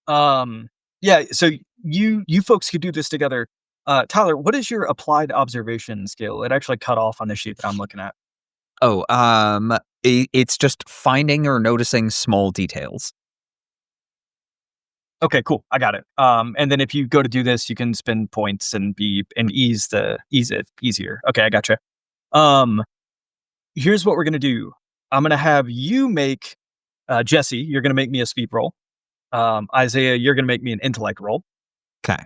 Yeah. So you folks could do this together. Tyler, what is your applied observation skill? It actually cut off on the sheet that I'm looking at. Oh, it's just finding or noticing small details. Okay, cool. I got it. And then if you go to do this, you can spend points and ease it easier. Okay, I gotcha. Here's what we're gonna do. I'm gonna have you make Jesse. You're gonna make me a speed roll. Isaiah, you're gonna make me an intellect roll, Okay.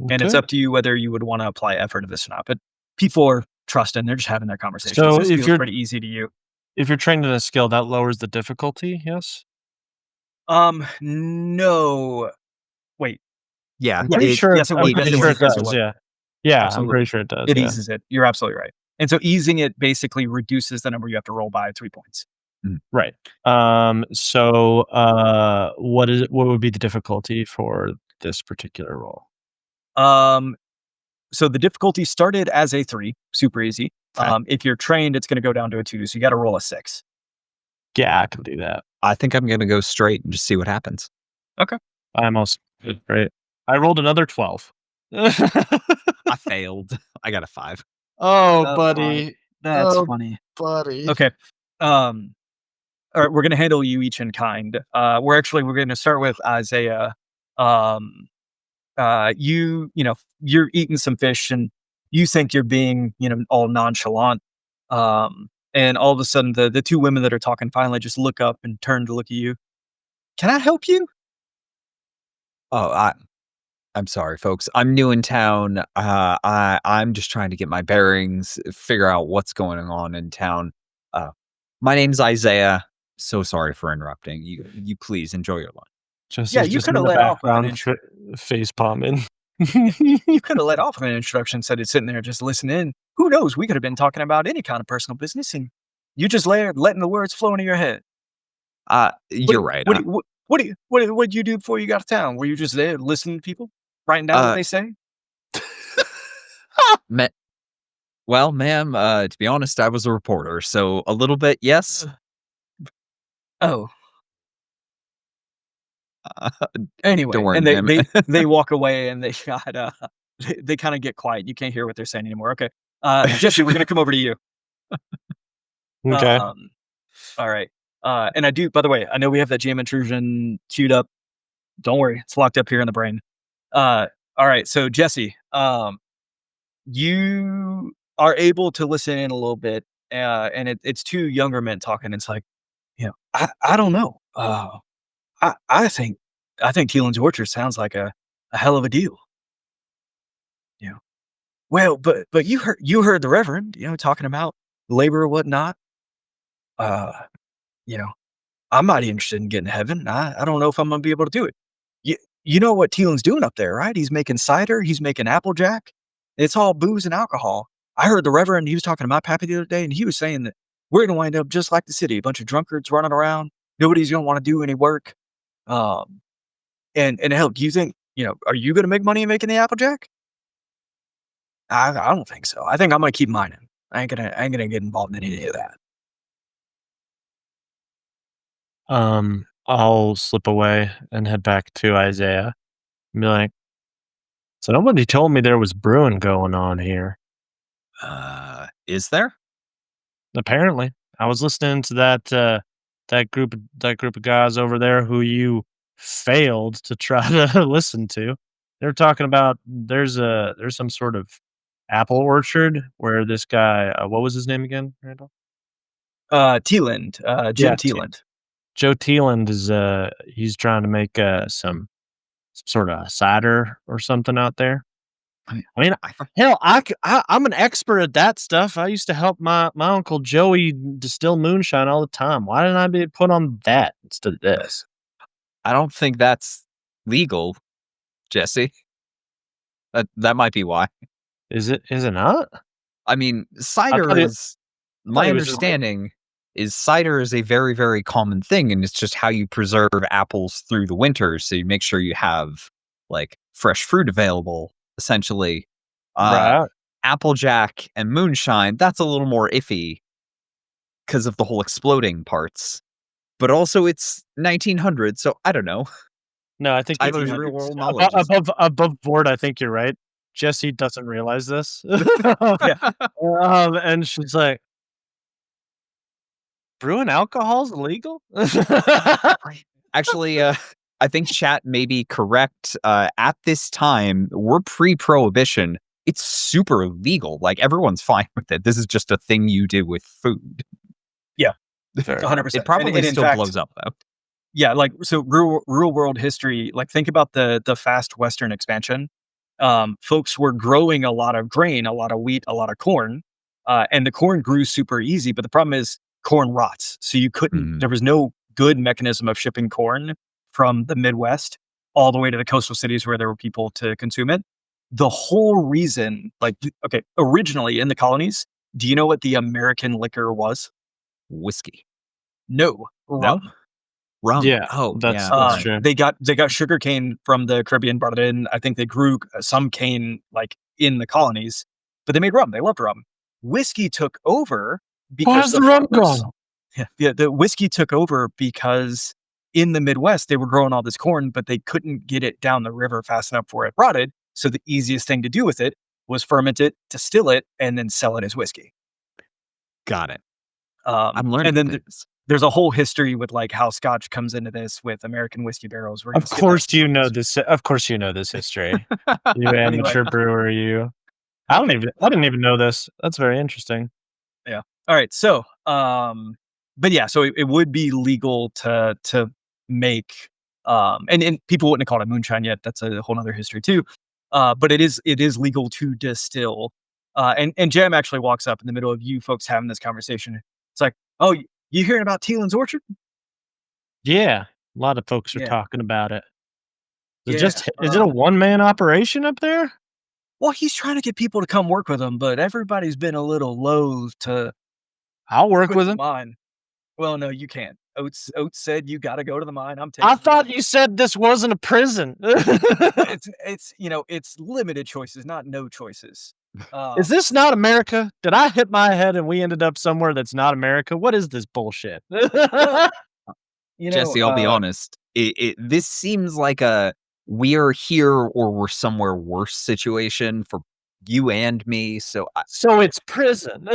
and it's Okay. up to you whether you would want to apply effort to this or not. But people are trusting; they're just having their conversations. So This if feels you're pretty easy to you. if you're trained in a skill, that lowers the difficulty, yes? No. Wait. Yeah. I'm pretty sure Yes, it would. I'm pretty It sure would. it Yes, it does, would. yeah. Yeah, I'm Absolutely. pretty sure it does, It yeah. eases it. You're absolutely right. And so easing it basically reduces the number you have to roll by 3 points. Right. What would be the difficulty for this particular role? So the difficulty started as a 3, super easy. Okay. If you're trained, it's going to go down to a 2, so you got to roll a 6. Yeah, I can do that. I think I'm gonna go straight and just see what happens. I'm also great. I rolled another 12. I failed. I got a 5. Oh, buddy. That's Oh, funny. buddy. Okay. All right, we're going to handle you each in kind. We're going to start with Isaiah. You're eating some fish and you think you're being, all nonchalant. And all of a sudden the two women that are talking finally just look up and turn to look at you. Can I help you? Oh, I'm sorry, folks. I'm new in town. I'm just trying to get my bearings, figure out what's going on in town. My name's Isaiah. So sorry for interrupting. You please enjoy your lunch. Just Yeah, he's you just coulda in the let off with an background face palming. You could have let off with an introduction, said it's sitting there just listening. Who knows? We could have been talking about any kind of personal business, and you just letting the words flow into your head. You're right. What did you do before you got to town? Were you just there listening to people, writing down what they say? Well, ma'am, to be honest, I was a reporter, so a little bit, yes. Oh, Uh, anyway, Don't worry, and ma'am. they walk away, and they got they kind of get quiet. You can't hear what they're saying anymore. Okay, Jesse, we're gonna come over to you. Okay. All right. And I do, by the way, I know we have that jam intrusion queued up. Don't worry, it's locked up here in the brain. All right. So Jesse, you are able to listen in a little bit, and it's two younger men talking. It's like, I don't know. I think Keelan's Orchard sounds like a hell of a deal. Well, but you heard the Reverend, talking about labor or whatnot. Uh, you know, I'm mighty interested in getting to heaven. I don't know if I'm gonna be able to do it. You know what Teelan's doing up there, right? He's making cider, he's making applejack. It's all booze and alcohol. I heard the Reverend, he was talking to my pappy the other day, and he was saying that we're gonna wind up just like the city, a bunch of drunkards running around. Nobody's gonna want to do any work. Um, and hell, do you think are you going to make money making the Applejack? I don't think so. I think I'm going to keep mining. I ain't gonna get involved in any of that. I'll slip away and head back to Isaiah and be like, so nobody told me there was brewing going on here. Is there? Apparently, I was listening to that group of guys over there who you failed to try to listen to. They were talking about there's some sort of apple orchard where this guy, what was his name again, Randall? Teeland, Jim Yeah, Teeland. Joe Teeland is he's trying to make some sort of cider or something out there. I mean, hell, I'm an expert at that stuff. I used to help my uncle Joey distill moonshine all the time. Why didn't I be put on that instead of this? I don't think that's legal, Jesse. That might be why. Is it not? I mean, cider thought it- is my it was just- understanding is cider is a very, very common thing, and it's just how you preserve apples through the winter. So you make sure you have like fresh fruit available, essentially. Right. Applejack and moonshine, that's a little more iffy because of the whole exploding parts. But also it's 1900, so I don't know. No, I think Tyler's you're real world knowledge. above board. I think you're right. Jesse doesn't realize this. And she's like, brewing alcohol's illegal? Actually, I think chat may be correct. At this time, we're pre-prohibition. It's super legal. Like, everyone's fine with it. This is just a thing you do with food. Yeah, Fair 100%. It probably And in still fact, blows up, though. Yeah, like so real world history, like think about the fast Western expansion. Folks were growing a lot of grain, a lot of wheat, a lot of corn, and the corn grew super easy. But the problem is corn rots, so you couldn't. There was no good mechanism of shipping corn from the Midwest all the way to the coastal cities where there were people to consume it. The whole reason, originally in the colonies, do you know what the American liquor was? Whiskey. No, rum. No? Rum. Yeah, Oh, that's yeah. true. They got sugar cane from the Caribbean, brought it in. I think they grew some cane like in the colonies, but they made rum. They loved rum. Whiskey took over because Where's the rum farmers- gone? Yeah, the whiskey took over because in the Midwest they were growing all this corn, but they couldn't get it down the river fast enough before it rotted. So the easiest thing to do with it was ferment it, distill it, and then sell it as whiskey. Got it. I'm learning And then things. there's a whole history with like how Scotch comes into this with American whiskey barrels. We're gonna Of skip course that. you know this. Of course you know this history. You amateur brewer, you. I didn't even know this. That's very interesting. Yeah. All right. So, but yeah, so it would be legal to make, and people wouldn't have called it moonshine yet. That's a whole nother history too. But it is legal to distill. And Jam actually walks up in the middle of you folks having this conversation. It's like, oh, you hearing about Teeland's Orchard? Yeah, a lot of folks are Yeah. talking about it. Is Yeah, it a one-man operation up there? Well, he's trying to get people to come work with him, but everybody's been a little loath to I'll work quit with the him. mine. Well, no, you can't. Oates said you got to go to the mine. I'm taking. I thought you said this wasn't a prison. It's limited choices, not no choices. Is this not America? Did I hit my head and we ended up somewhere that's not America? What is this bullshit? Jesse, I'll be honest. This seems like a we are here or we're somewhere worse situation for you and me. So So it's prison.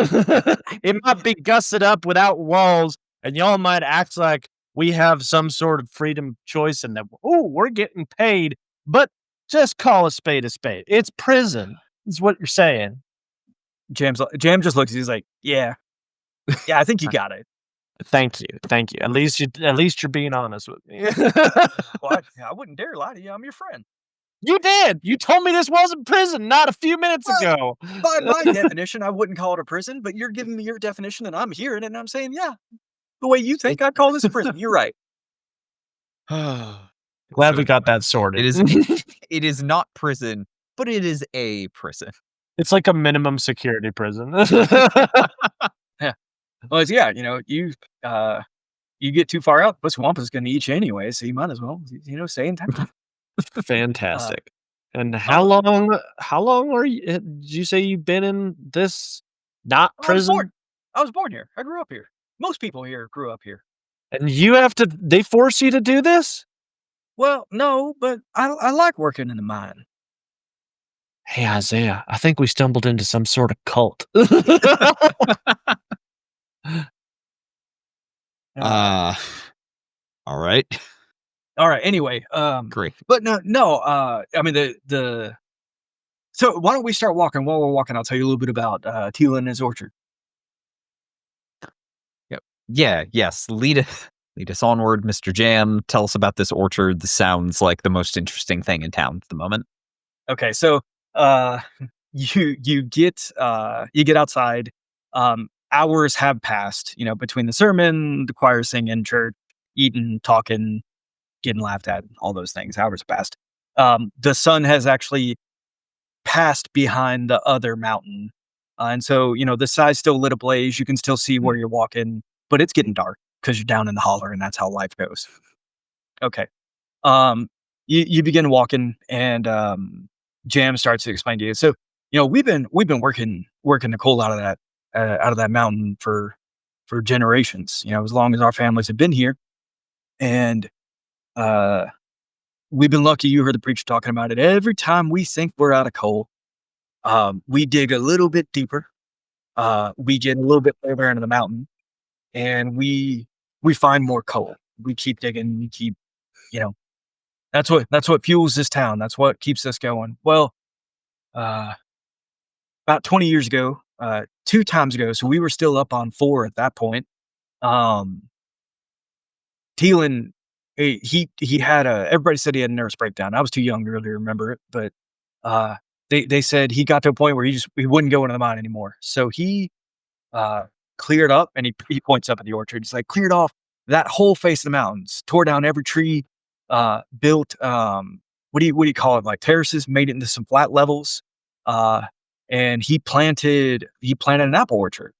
It might be gusted up without walls, and y'all might act like we have some sort of freedom of choice and that, we're getting paid, but just call a spade a spade. It's prison, is what you're saying. Jam just looks. He's like, yeah, I think you got it. Thank you. At least you're being honest with me. Well, I wouldn't dare lie to you. I'm your friend. You did. You told me this wasn't prison not a few minutes ago. By my definition, I wouldn't call it a prison, but you're giving me your definition, and I'm hearing it, and I'm saying, yeah, the way you think, I'd call this a prison. You're right. Glad we got that sorted. it is not prison, but it is a prison. It's like a minimum security prison. Well, you get too far out, but Swamp is going to eat you anyway, so you might as well, stay in town. Fantastic. And how long are you did you say you've been in this not I was born. prison? I was born here. I grew up here. Most people here grew up here. And you have to they force you to do this? Well, no, but I like working in the mine. Hey, Isaiah, I think we stumbled into some sort of cult. Uh, All right. all right. Anyway, Great. but no. I mean the. So why don't we start walking? While we're walking, I'll tell you a little bit about Tila and his orchard. Yep. Yeah. Yes. Lead us onward, Mr. Jam. Tell us about this orchard. This sounds like the most interesting thing in town at the moment. Okay, so uh, you get outside. Hours have passed, between the sermon, the choir singing, church, eating, talking, getting laughed at, all those things. Hours have passed. The sun has actually passed behind the other mountain, and so the sky's still lit ablaze. You can still see where you're walking, but it's getting dark because you're down in the holler, and that's how life goes. Okay. Um, you begin walking, and Jam starts to explain to you. So, we've been working the coal out of that mountain for generations. As long as our families have been here, and uh, we've been lucky. You heard the preacher talking about it. Every time we think we're out of coal, we dig a little bit deeper. We get a little bit further into the mountain, and we find more coal. We keep digging. We keep, you know, that's what fuels this town. That's what keeps us going. Well, uh, about 20 years ago, 2 times ago, so we were still up on 4 at that point. Um, Thielen, he had a. Everybody said he had a nervous breakdown. I was too young to really remember it, but uh, they said he got to a point where he wouldn't go into the mine anymore. So he uh, cleared up, and he points up at the orchard. He's like, cleared off that whole face of the mountains, tore down every tree, built what do you call it, like terraces, made it into some flat levels, uh, and he planted an apple orchard.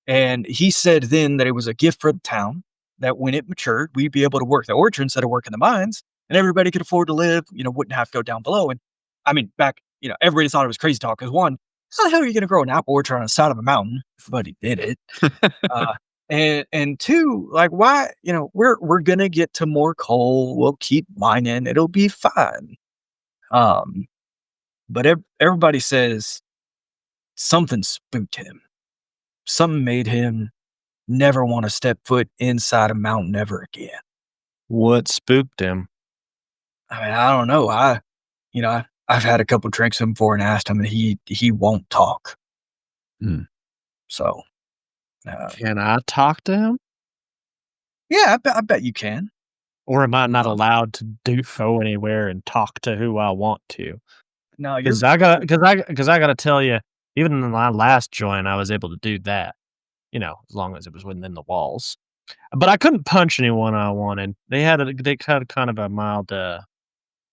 And he said then that it was a gift for the town, that when it matured, we'd be able to work the orchard instead of working the mines, and everybody could afford to live, wouldn't have to go down below. And I mean, back, everybody thought it was crazy talk because one, how the hell are you going to grow an apple orchard on the side of a mountain? But he did it. Uh, and two, like, why, we're going to get to more coal. We'll keep mining. It'll be fine. Um, but everybody says something spooked him. Something made him never want to step foot inside a mountain ever again. What spooked him? I mean, I don't know. I've had a couple drinks with him before and asked him, and he won't talk. Hmm. So, Can I talk to him? yeah, I bet you can. Or am I not allowed to go anywhere and talk to who I want to? No, you're. Because I gotta tell you, even in my last joint, I was able to do that. As long as it was within the walls. But I couldn't punch anyone I wanted. They had kind of a mild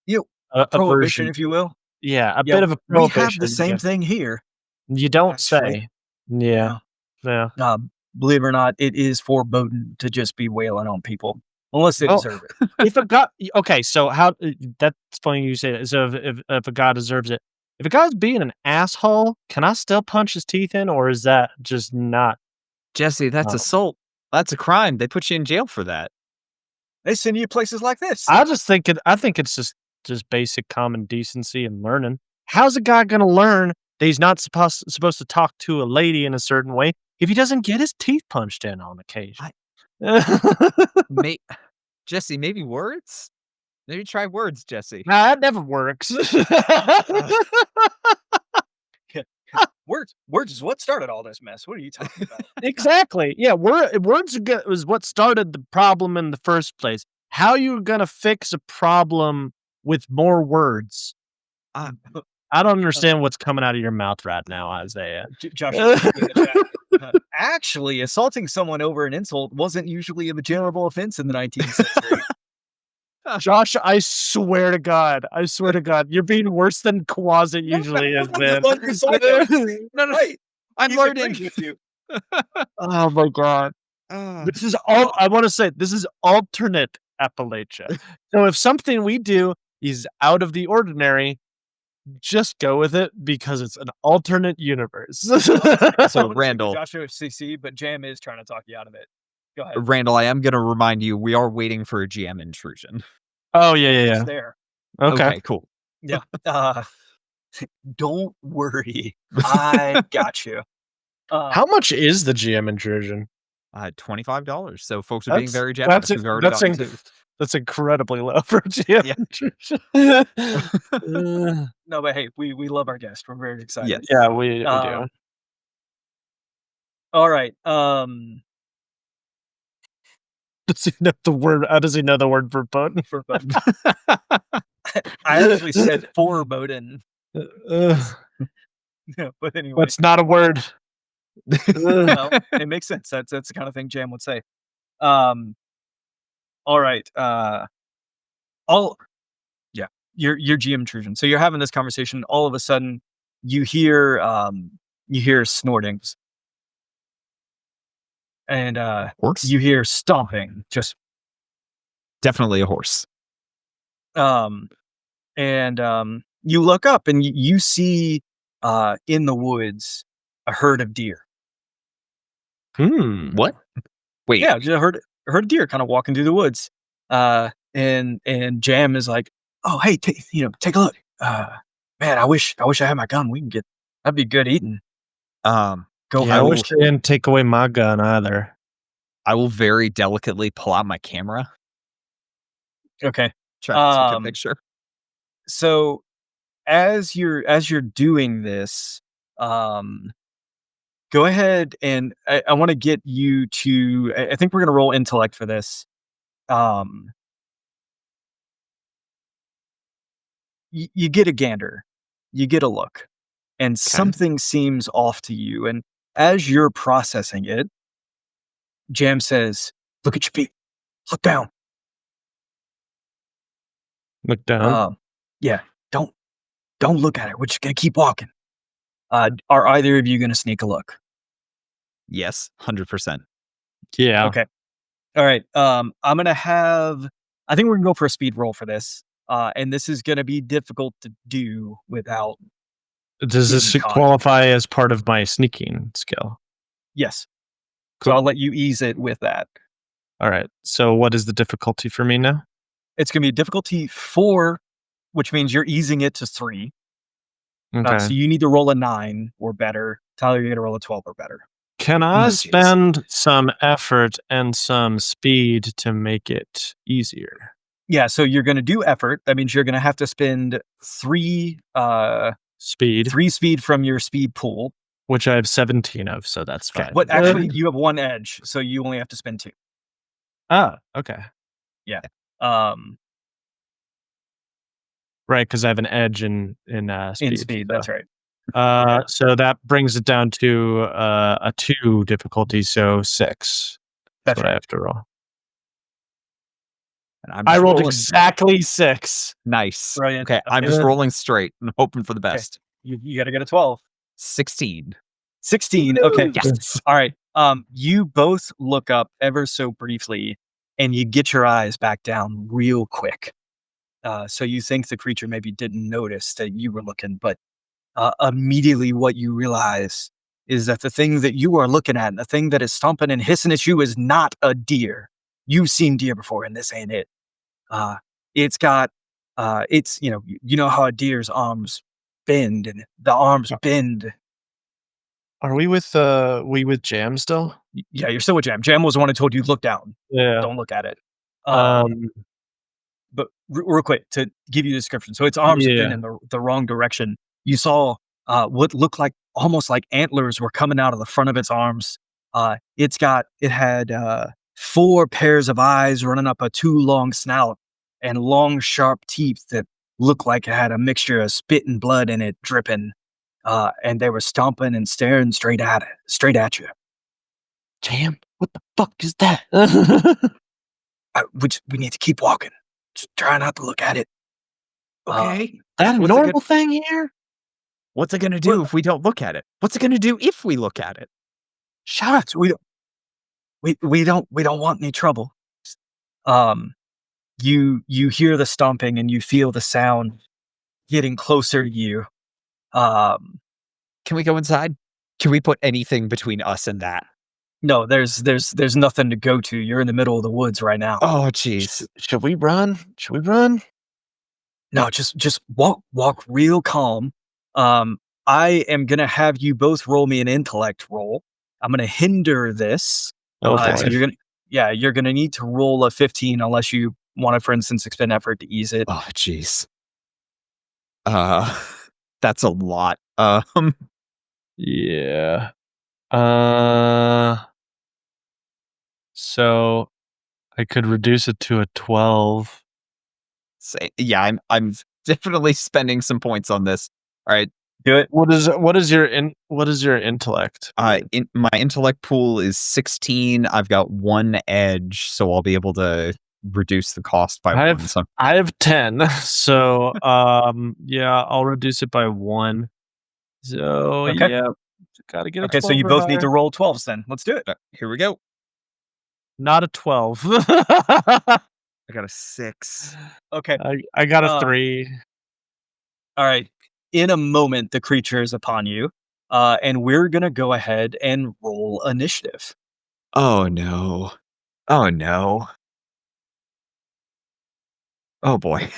You prohibition, aversion. if you will. Yeah, a Yeah, bit of a we have prohibition. the same thing here. You don't Actually. say. Yeah. Yeah. Believe it or not, it is foreboding to just be wailing on people unless they Well, deserve it. if a guy, okay, so how that's funny you say that. So if a guy deserves it, if a guy's being an asshole, can I still punch his teeth in, or is that just not? Jesse, that's Oh. assault. That's a crime. They put you in jail for that. They send you places like this. I think it's just basic common decency and learning. How's a guy gonna learn that he's not supposed to talk to a lady in a certain way if he doesn't get his teeth punched in on occasion? Jesse, maybe words? Maybe try words, Jesse. Nah, that never works. Words is what started all this mess. What are you talking about? Exactly. Yeah, words was what started the problem in the first place. How you gonna fix a problem with more words? Uh, I don't understand what's coming out of your mouth right now, Isaiah. Josh, actually, assaulting someone over an insult wasn't usually a general offense in the 19th century. Josh, I swear to God, you're being worse than Quasit usually is, man. No, Right. I'm He's learning. agreeing with you. Oh my God. This is all I want to say. This is alternate Appalachia. So if something we do is out of the ordinary. Just go with it because it's an alternate universe. So Randall, Joshua CC, but Jam is trying to talk you out of it. Go ahead. Randall, I am going to remind you, we are waiting for a GM intrusion. Oh yeah. It's there. Okay. Cool. Yeah. Don't worry. I got you. How much is the GM intrusion? $25. So folks are being very generous. That's We've already gotten two. That's incredibly low for a GM Yeah. intrusion. No, but hey, we love our guest. We're very excited. Yes. Yeah, we do. All right. Does he know the word? How does he know the word for Bowden? For Bowden. I actually said for Bowden. But anyway, that's not a word. Well, it makes sense. That's the kind of thing Jam would say. All right. Your GM intrusion. So you're having this conversation. All of a sudden, you hear snortings, and Horse? you hear stomping. Just Definitely a horse. and you look up and you see in the woods a herd of deer. What? Wait. Yeah, just a herd of deer kind of walking through the woods. And Jam is like, "Oh, hey, take a look. Man, I wish I had my gun. We can get that'd be good eating." I wish they didn't take away my gun either. I will very delicately pull out my camera. Okay. Try to take a picture. So as you're doing this, go ahead and I want to get you to. I think we're gonna roll intellect for this. You get a gander, you get a look, and something seems off to you. And as you're processing it, Jam says, "Look at your feet. Look down. Look down. Yeah, don't look at it. We're just gonna keep walking." Are either of you gonna sneak a look? Yes, 100%. Yeah. Okay. All right. I'm gonna have. I think we're gonna go for a speed roll for this. And this is gonna be difficult to do without. Does this getting caught. qualify as part of my sneaking skill? Yes. Cool. So I'll let you ease it with that. All right. So what is the difficulty for me now? It's gonna be difficulty 4, which means you're easing it to 3. Okay. So you need to roll a 9 or better. Tyler, you're gonna roll a 12 or better. Can I spend some effort and some speed to make it easier? Yeah, so you're gonna do effort. That means you're gonna have to spend 3 speed. 3 speed from your speed pool. Which I have 17 of, so that's fine. But actually you have 1 edge, so you only have to spend 2. Ah, okay. Yeah. Right, because I have an edge in speed. In speed, that's right. So that brings it down to a 2 difficulty, so 6. That's what I have to roll. And I rolled exactly 6. Nice. Brilliant. Okay, I'm just rolling straight and hoping for the best. Okay. You got to get a 12. 16. 16. Okay. Yes. All right. You both look up ever so briefly, and you get your eyes back down real quick. So you think the creature maybe didn't notice that you were looking, but immediately what you realize is that the thing that you are looking at, and the thing that is stomping and hissing at you, is not a deer. You've seen deer before, and this ain't it. It's got, it's you know how a deer's arms bend, and the arms bend. Are we with Jam still? Yeah, you're still with Jam. Jam was the one who told you look down. Yeah. Don't look at it. But real quick to give you a description. So its arms bend in the wrong direction. You saw what looked like almost like antlers were coming out of the front of its arms. It had 4 pairs of eyes running up a 2 long snout and long sharp teeth that looked like it had a mixture of spit and blood in it dripping. And they were stomping and staring straight at you. Jam, what the fuck is that? We need to keep walking. Just try not to look at it. Okay. That a normal thing here? What's it going to do if we don't look at it? What's it going to do if we look at it? Shut up. We don't want any trouble. you hear the stomping and you feel the sound getting closer to you. Can we go inside? Can we put anything between us and that? No, there's nothing to go to. You're in the middle of the woods right now. Oh, jeez. Should we run? Should we run? No, just walk real calm. I am gonna have you both roll me an intellect roll. I'm gonna hinder this. Oh So boy. you're gonna need to roll a 15 unless you want to, for instance, expend effort to ease it. Oh, jeez. That's a lot. Yeah. So I could reduce it to a 12. Yeah, I'm definitely spending some points on this. All right. Do it. What is your intellect? My intellect pool is 16. I've got 1 edge, so I'll be able to reduce the cost by 1. So I have 10. So yeah, I'll reduce it by 1. So Okay. yeah, gotta get a 12. Okay, so you both need to roll 12s then. Let's do it. here we go. Not a 12. I got a 6. Okay. I got a 3. All right. In a moment, the creature is upon you, and we're gonna go ahead and roll initiative. Oh no. Oh no. Oh boy.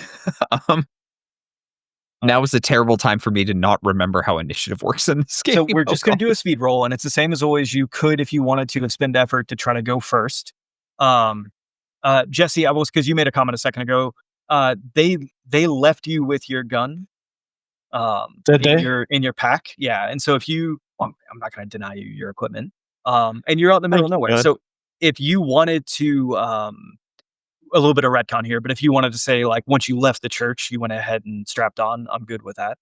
Now is a terrible time for me to not remember how initiative works in this game. So we're just going to do a speed roll, and it's the same as always. You could, if you wanted to, expend effort to try to go first. Jesse, because you made a comment a second ago. They left you with your gun. Did they? In your pack, yeah. And so if you, I'm not going to deny you your equipment. And you're out in the middle of nowhere. Good. So if you wanted to, a little bit of retcon here, but if you wanted to say like once you left the church, you went ahead and strapped on, I'm good with that.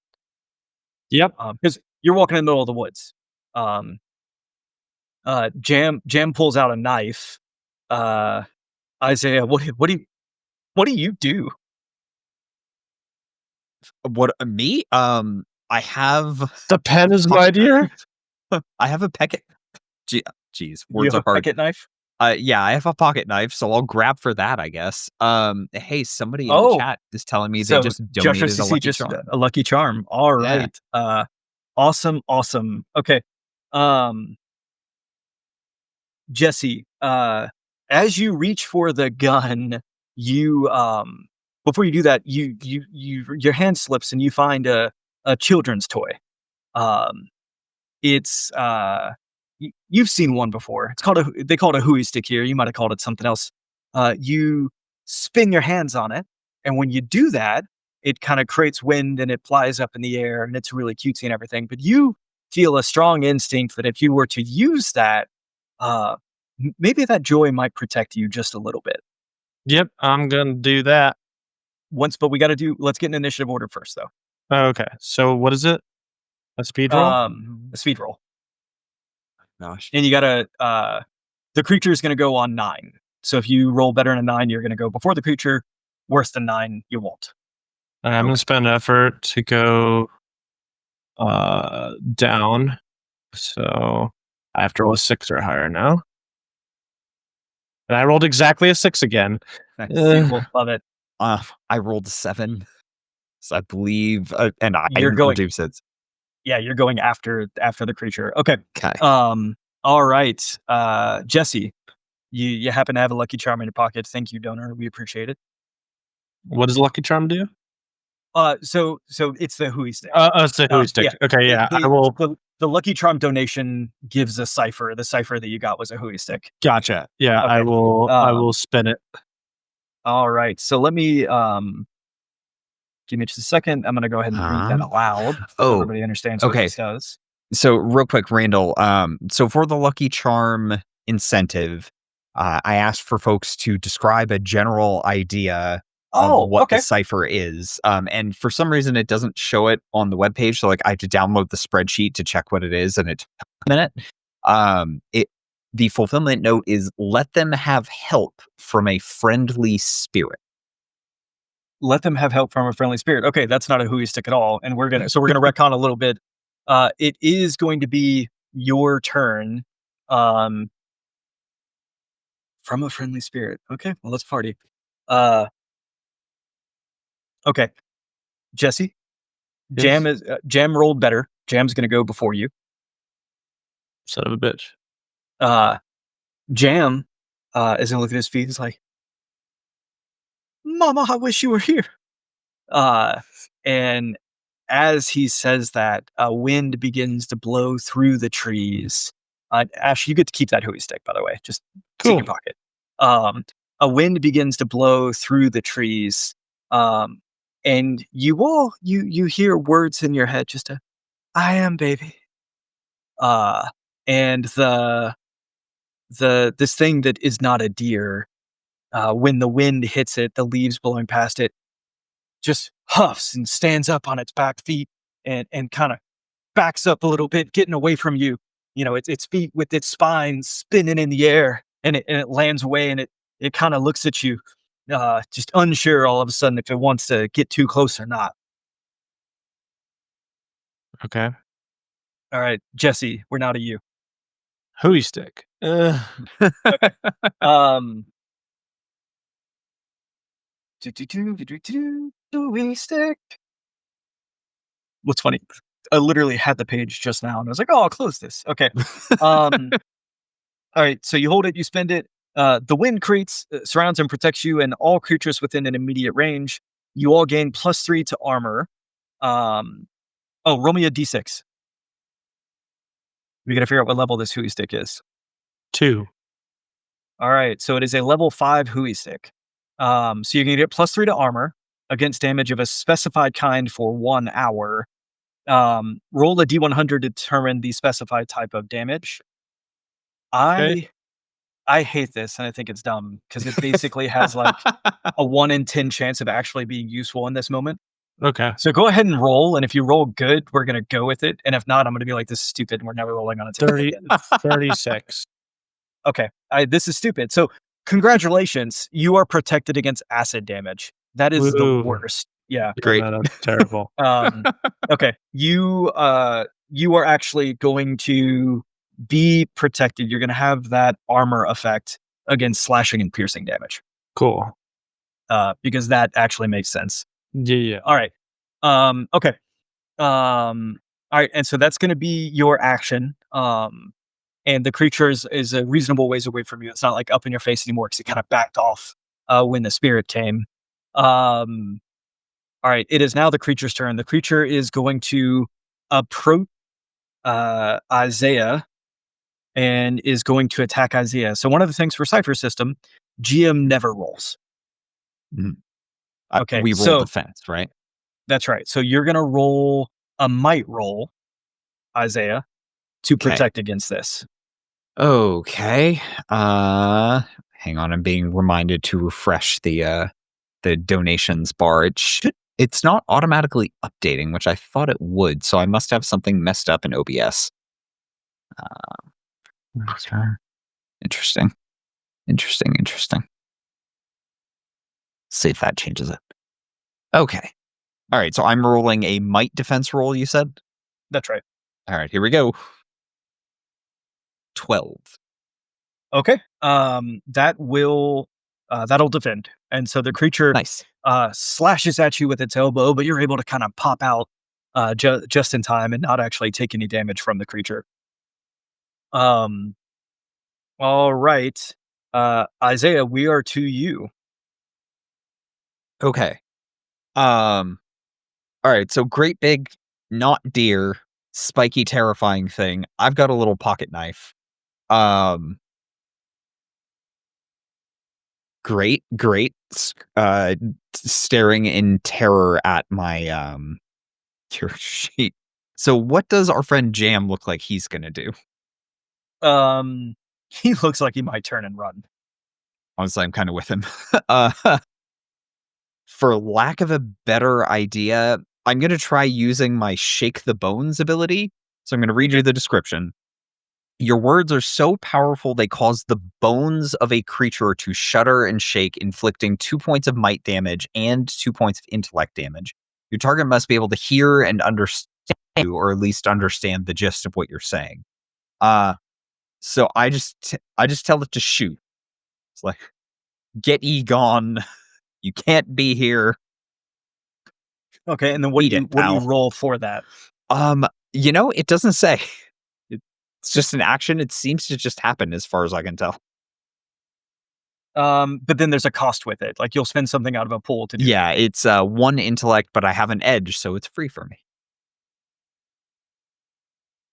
Yep. Because you're walking in the middle of the woods. Jam pulls out a knife. Isaiah, what do you do? What me? I have The pen is right here. I have a pocket. Jeez, You words have are a hard. pocket knife? Yeah, I have a pocket knife, so I'll grab for that, I guess. Hey, somebody in the chat is telling me they just donated a lucky charm. A lucky charm. All right. Yeah. Awesome. Okay. Jesse, as you reach for the gun, you before you do that, your hand slips and you find a children's toy. It's you've seen one before. They call it a hooey stick here. You might have called it something else. You spin your hands on it, and when you do that, it kind of creates wind and it flies up in the air, and it's really cutesy and everything. But you feel a strong instinct that if you were to use that, maybe that joy might protect you just a little bit. Yep, I'm gonna do that. But let's get an initiative order first, though. Okay, so what is it? A speed roll? A speed roll. Gosh. And you gotta, the creature is gonna go on 9. So if you roll better than a 9, you're gonna go before the creature. Worse than 9, you won't. I'm gonna spend effort to go down. So I have to roll a 6 or higher now. And I rolled exactly a 6 again. Love it. I rolled a 7. So I believe, and I You're going- reduce it. Yeah, you're going after the creature. Okay. Okay. All right. Jesse, you happen to have a lucky charm in your pocket. Thank you, donor. We appreciate it. What does Lucky Charm do? So it's the hooey stick. It's the hooey stick. Yeah. Okay, yeah. I will. The lucky charm donation gives a cipher. The cipher that you got was a hooey stick. Gotcha. Yeah, Okay. I will spin it. All right. So let me give me just a second. I'm going to go ahead and read that aloud. So everybody understands what this does. So real quick, Randall. So for the Lucky Charm incentive, I asked for folks to describe a general idea of what the cipher is. And for some reason, it doesn't show it on the webpage. So like I have to download the spreadsheet to check what it is, and it took a minute. The fulfillment note is let them have help from a friendly spirit. Let them have help from a friendly spirit. Okay, that's not a hooey stick at all. And we're gonna retcon a little bit. It is going to be your turn. From a friendly spirit. Okay, well let's party. Okay, Jesse, Yes. Jam rolled better. Jam's going to go before you. Son of a bitch. Uh, Jam is going to look at his feet. He's like, "Mama, I wish you were here." And as he says that, a wind begins to blow through the trees. Ash, you get to keep that hooey stick, by the way. Just it's in your Cool. pocket. A wind begins to blow through the trees, and you hear words in your head, just a "I am baby," uh, and the this thing that is not a deer. When the wind hits it, the leaves blowing past it just huffs and stands up on its back feet and kind of backs up a little bit, getting away from you. You know, its feet with its spine spinning in the air, and it lands away, and it kind of looks at you, just unsure all of a sudden if it wants to get too close or not. Okay. All right, Jesse, we're now to you. Hooey stick. Okay. Um, do we stick? What's funny? I literally had the page just now, and I was like, "Oh, I'll close this." Okay. Um, All right, so you hold it, you spend it. The wind creates, surrounds and protects you and all creatures within an immediate range. You all gain +3 to armor. Um, roll me a d6. We got to figure out what level this Hui stick is. 2. All right, so it is a level 5 Hui stick. So you can get +3 to armor against damage of a specified kind for 1 hour. Roll a d100 to determine the specified type of damage. Okay. I hate this and I think it's dumb because it basically has like a 1 in 10 chance of actually being useful in this moment. Okay. So go ahead and roll, and if you roll good, we're gonna go with it, and if not, I'm gonna be like, "This is stupid, and we're never rolling on a table 30, again." 36. Okay, this is stupid. So congratulations, you are protected against acid damage. That is the Woo. worst. Yeah. Yeah, Great. no, that's terrible. Okay, you are actually going to be protected. You're gonna have that armor effect against slashing and piercing damage, Cool. because that actually makes sense. Yeah. All right. Okay. All right, and so that's going to be your action. And the creature is a reasonable ways away from you. It's not like up in your face anymore because it kind of backed off when the spirit came. Um, all right, it is now the creature's turn. The creature is going to approach Isaiah and is going to attack Isaiah. So one of the things for Cypher System, GM never rolls. Mhm. Okay, We roll so defense, right? that's right. So you're going to roll a might roll, Isaiah, to Okay. protect against this. Okay. Hang on. I'm being reminded to refresh the donations bar. It's not automatically updating, which I thought it would. So I must have something messed up in OBS. Interesting. Interesting. See if that changes it. Okay. All right. So I'm rolling a might defense roll, you said? That's right. All right. Here we go. 12. Okay. That'll defend. And so the creature Nice. slashes at you with its elbow, but you're able to kind of pop out just in time and not actually take any damage from the creature. All right. Isaiah, we are to you. Okay. All right. So great big, not deer, spiky, terrifying thing. I've got a little pocket knife. Great. Staring in terror at my tear sheet. So what does our friend Jam look like he's gonna do? He looks like he might turn and run. Honestly, I'm kind of with him. uh, for lack of a better idea, I'm gonna try using my Shake the Bones ability. So I'm gonna read you the description. Your words are so powerful they cause the bones of a creature to shudder and shake, inflicting 2 points of might damage and 2 points of intellect damage. Your target must be able to hear and understand you, or at least understand the gist of what you're saying. So I just tell it to shoot. It's like, get ye gone. You can't be here. Okay, and then what Eat do you it, pal. roll for that? It doesn't say. It's just an action. It seems to just happen as far as I can tell. But then there's a cost with it. Like you'll spend something out of a pool to do. Yeah, it's 1 intellect, but I have an edge, so it's free for me.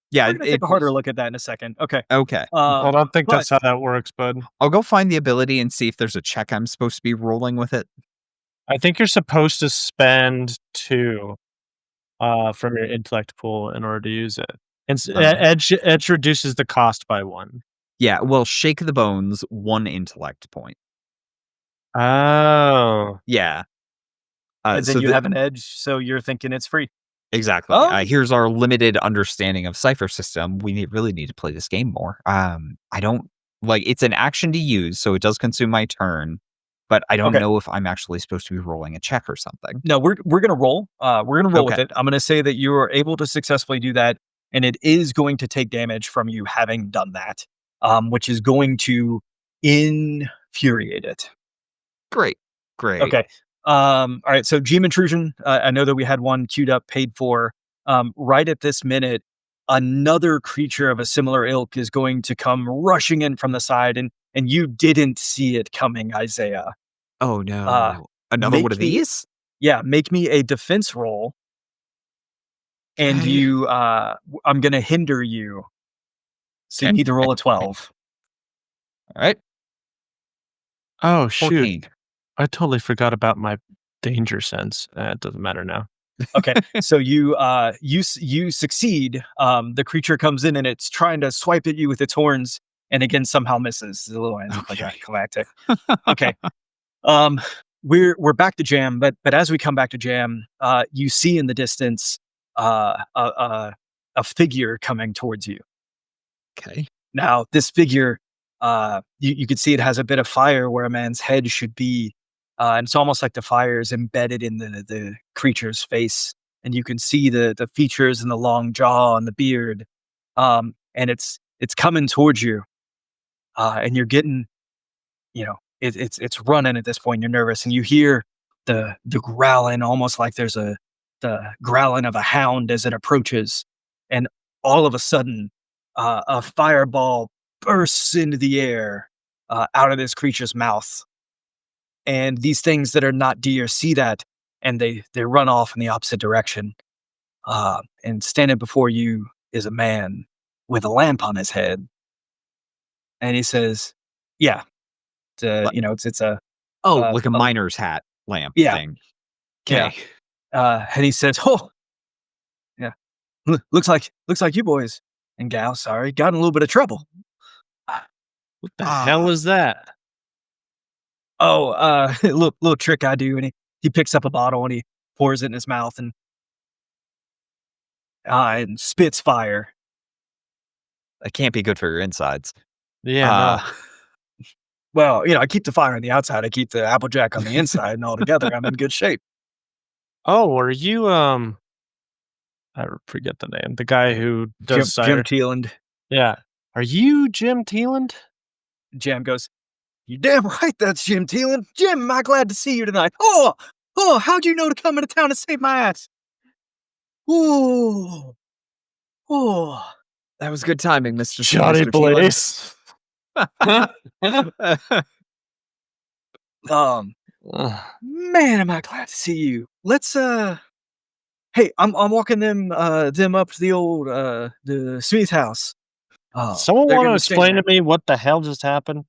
Yeah, We're gonna take a harder look at that in a second. Okay. Okay. I don't think but- that's how that works, bud. I'll go find the ability and see if there's a check I'm supposed to be rolling with it. I think you're supposed to spend 2 from your intellect pool in order to use it. And edge reduces the cost by 1. Yeah, well, shake the bones, 1 intellect point. Oh. Yeah. and then so you have an edge, so you're thinking it's free. Exactly. Oh. Here's our limited understanding of Cipher System. We really need to play this game more. I don't it's an action to use, so it does consume my turn, but I don't Okay. know if I'm actually supposed to be rolling a check or something. No, we're gonna roll. We're gonna roll with Okay. it. I'm gonna say that you are able to successfully do that, and it is going to take damage from you having done that, which is going to infuriate it. Great. Okay. All right. So GM intrusion. I know that we had one queued up, paid for. Right at this minute, another creature of a similar ilk is going to come rushing in from the side, and you didn't see it coming, Isaiah. Oh no. Another one of these? Yeah, make me a defense roll, and Okay. you. I'm gonna hinder you. So you Okay. need to roll a 12. All right. Oh, shoot. 14. I totally forgot about my danger sense. It doesn't matter now. Okay, so you succeed. The creature comes in and it's trying to swipe at you with its horns, and again somehow misses. It's a little anticlimactic. Okay, we're back to Jam, but as we come back to Jam, you see in the distance a figure coming towards you. Okay. Now this figure, you can see it has a bit of fire where a man's head should be. And it's almost like the fire is embedded in the creature's face, and you can see the features and the long jaw and the beard, and it's coming towards you, and you're getting, it's running at this point. You're nervous, and you hear the growling, almost like there's the growling of a hound as it approaches, and all of a sudden, a fireball bursts into the air out of this creature's mouth. And these things that are not deer see that, and they run off in the opposite direction. And standing before you is a man with a lamp on his head, and he says, "Yeah, it's a like a miner's hat lamp thing." Yeah. Okay. And he says, "Oh, yeah, looks like you boys and gals, sorry, got in a little bit of trouble." What the hell is that? Oh, little trick I do, and he picks up a bottle and he pours it in his mouth and spits fire. That can't be good for your insides. Yeah, no. Well, I keep the fire on the outside, I keep the Applejack on the inside, and all together, I'm in good shape. Oh, are you I forget the name. The guy who does Jim cider. Teeland. Yeah. Are you Jim Teeland? Jam goes, "You damn right, that's Jim Teeland. Jim, am I glad to see you tonight? Oh, how'd you know to come into town and save my ass? Oh, That was good timing, Mr. Johnny Mr. Teeland. Blaze. Man, am I glad to see you. Let's hey, I'm walking them up to the old the Smith house. Someone they're want to gonna stay explain there. to me what the hell just happened?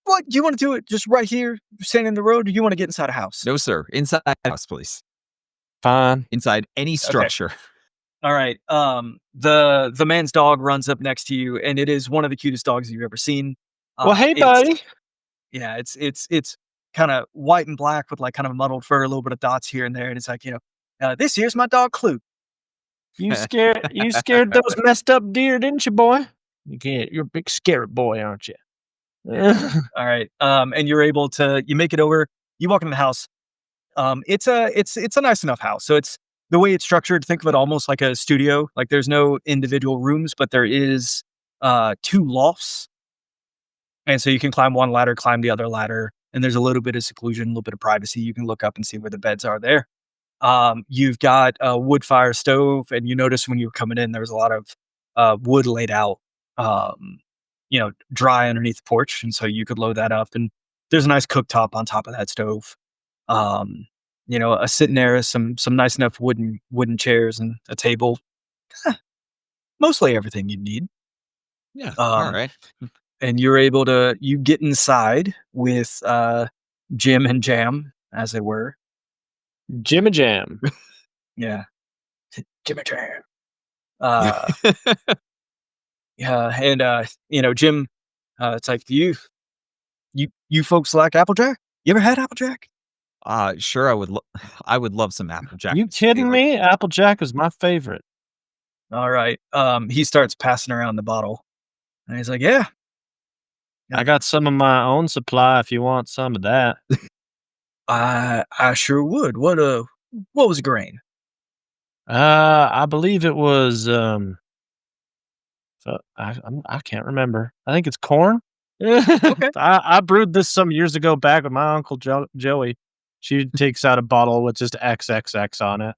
What, do you want to do it just right here, standing in the road, or do you want to get inside a house? No, sir. Inside the house, please. Fine. Inside any structure. All right. The man's dog runs up next to you, and it is one of the cutest dogs you've ever seen. Well, hey, it's- buddy. Yeah, it's kind of white and black with like kind of muddled fur, a little bit of dots here and there, and it's like, this here's my dog Clue. You scared those messed up deer, didn't you, boy? You're a big scary boy, aren't you? All right. And you're able to make it over. You walk in the house. It's a nice enough house. So it's the way it's structured. Think of it almost like a studio. Like there's no individual rooms, but there is 2 lofts, and so you can climb one ladder, climb the other ladder, and there's a little bit of seclusion, a little bit of privacy. You can look up and see where the beds are there. You've got a wood fire stove, and you notice when you were coming in, there was a lot of wood laid out, um, dry underneath the porch, and so you could load that up. And there's a nice cooktop on top of that stove. Um, a sitting area, some nice enough wooden chairs, and a table. Mostly everything you need. Yeah. All Um, right. and you get inside with Jim and Jam, as they were. Jimmy Jam. Yeah, Jim and Jam. Yeah. Uh, yeah, and Jim, it's like you folks like Applejack? You ever had Applejack? Sure. I would love some Applejack. You Mr. kidding Taylor. me? Applejack is my favorite. All right. He starts passing around the bottle, and he's like, "Yeah, I got some of my own supply if you want some of that. I sure would. What was the grain? I believe it was I can't remember. I think it's corn. Okay. I brewed this some years ago back with my uncle Joey. She takes out a bottle with just XXX on it,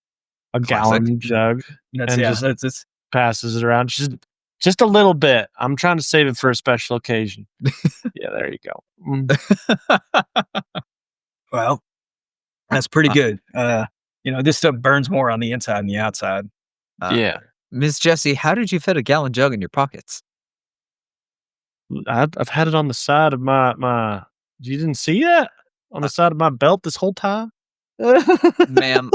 a Classic. gallon jug, and just That's passes it around. Just a little bit. I'm trying to save it for a special occasion. Yeah, there you go. well, that's pretty good. This stuff burns more on the inside than the outside. Yeah. Miss Jessie, how did you fit a gallon jug in your pockets? I've had it on the side of my you didn't see that? On the side of my belt this whole time? Ma'am,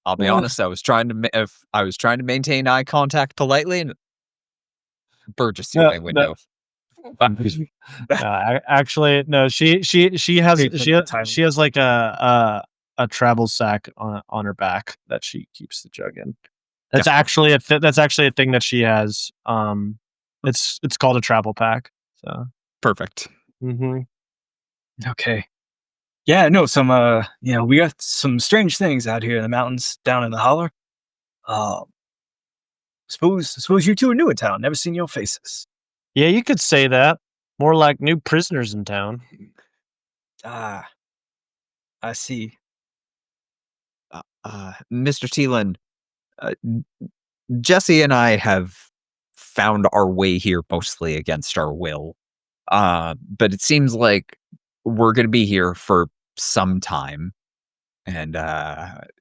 I'll be honest. I was trying to maintain eye contact politely, and bird just through my window. Actually, no. She has like a travel sack on her back that she keeps the jug in. That's actually a thing that she has. It's called a travel pack. So Perfect. mm-hmm. Okay. Yeah, no, we got some strange things out here in the mountains down in the holler. Suppose you two are new in town, never seen your faces. Yeah, you could say that. More like new prisoners in town. Ah, I see. Mr. Teelan, Jesse and I have found our way here mostly against our will. But it seems like we're going to be here for some time. And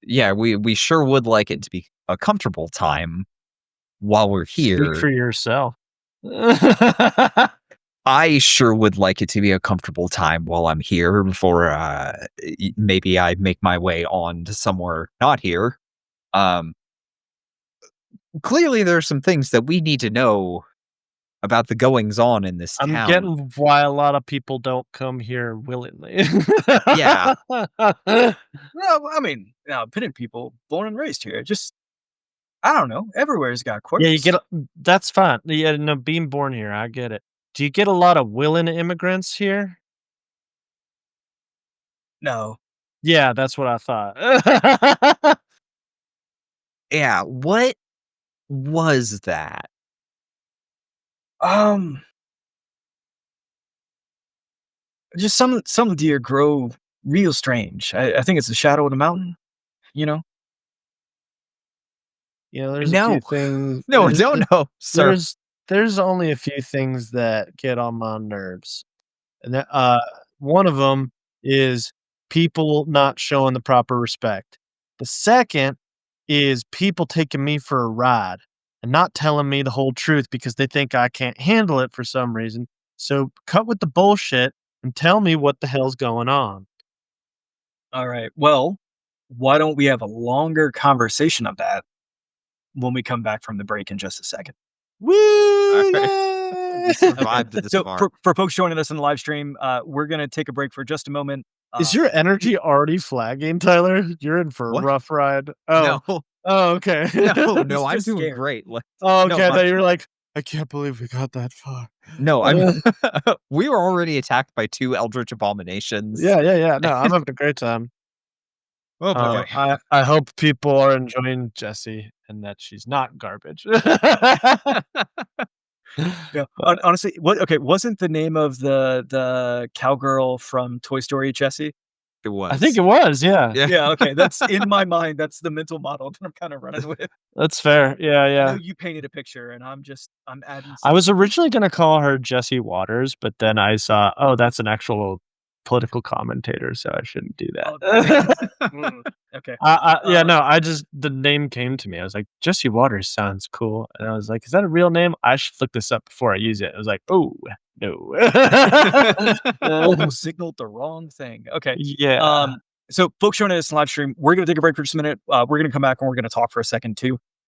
yeah, we sure would like it to be a comfortable time while we're here. Speak for yourself. I sure would like it to be a comfortable time while I'm here before maybe I make my way on to somewhere not here. Clearly there are some things that we need to know about the goings on in this town. I'm getting why a lot of people don't come here willingly. Yeah. Well, I mean, pitted people born and raised here. Just, I don't know. Everywhere's got quirks. Yeah, that's fine. Yeah, no, being born here, I get it. Do you get a lot of willing immigrants here? No. Yeah, that's what I thought. Yeah, what was that? Just some deer grow real strange. I think it's the shadow of the mountain. There's a few things. No, I don't know, sir. There's only a few things that get on my nerves, and one of them is people not showing the proper respect. The second is people taking me for a ride and not telling me the whole truth because they think I can't handle it for some reason. So cut with the bullshit and tell me what the hell's going on. All right. Well, why don't we have a longer conversation of that when we come back from the break in just a second? Woo! We survived this So far. for folks joining us in the live stream, we're going to take a break for just a moment. Is your energy already flagging, Tyler? You're in for a What? rough ride. Oh, No, oh, okay. no, I'm just doing scared. great. Oh, okay. No, I thought you were like, I can't believe we got that far. No, we were already attacked by 2 eldritch abominations. Yeah. No, I'm having a great time. Oh boy. I hope people are enjoying Jessie and that she's not garbage. Yeah. Honestly, wasn't the name of the cowgirl from Toy Story Jessie? It was. I think it was, yeah. Yeah, okay. That's in my mind. That's the mental model that I'm kind of running with. That's fair. Yeah, I know yeah. you painted a picture, and I'm adding. I was some- originally gonna call her Jesse Waters, but then I saw, oh, that's an actual political commentator, so I shouldn't do Oh, that. mm, okay. Yeah, no, the name came to me. I was like, Jesse Waters sounds cool, and I was like, is that a real name? I should look this up before I use it. I was like, oh no. Almost signaled the wrong thing. Okay. Yeah. So folks joining us live stream, we're going to take a break for just a minute. We're going to come back and we're going to talk for a second too.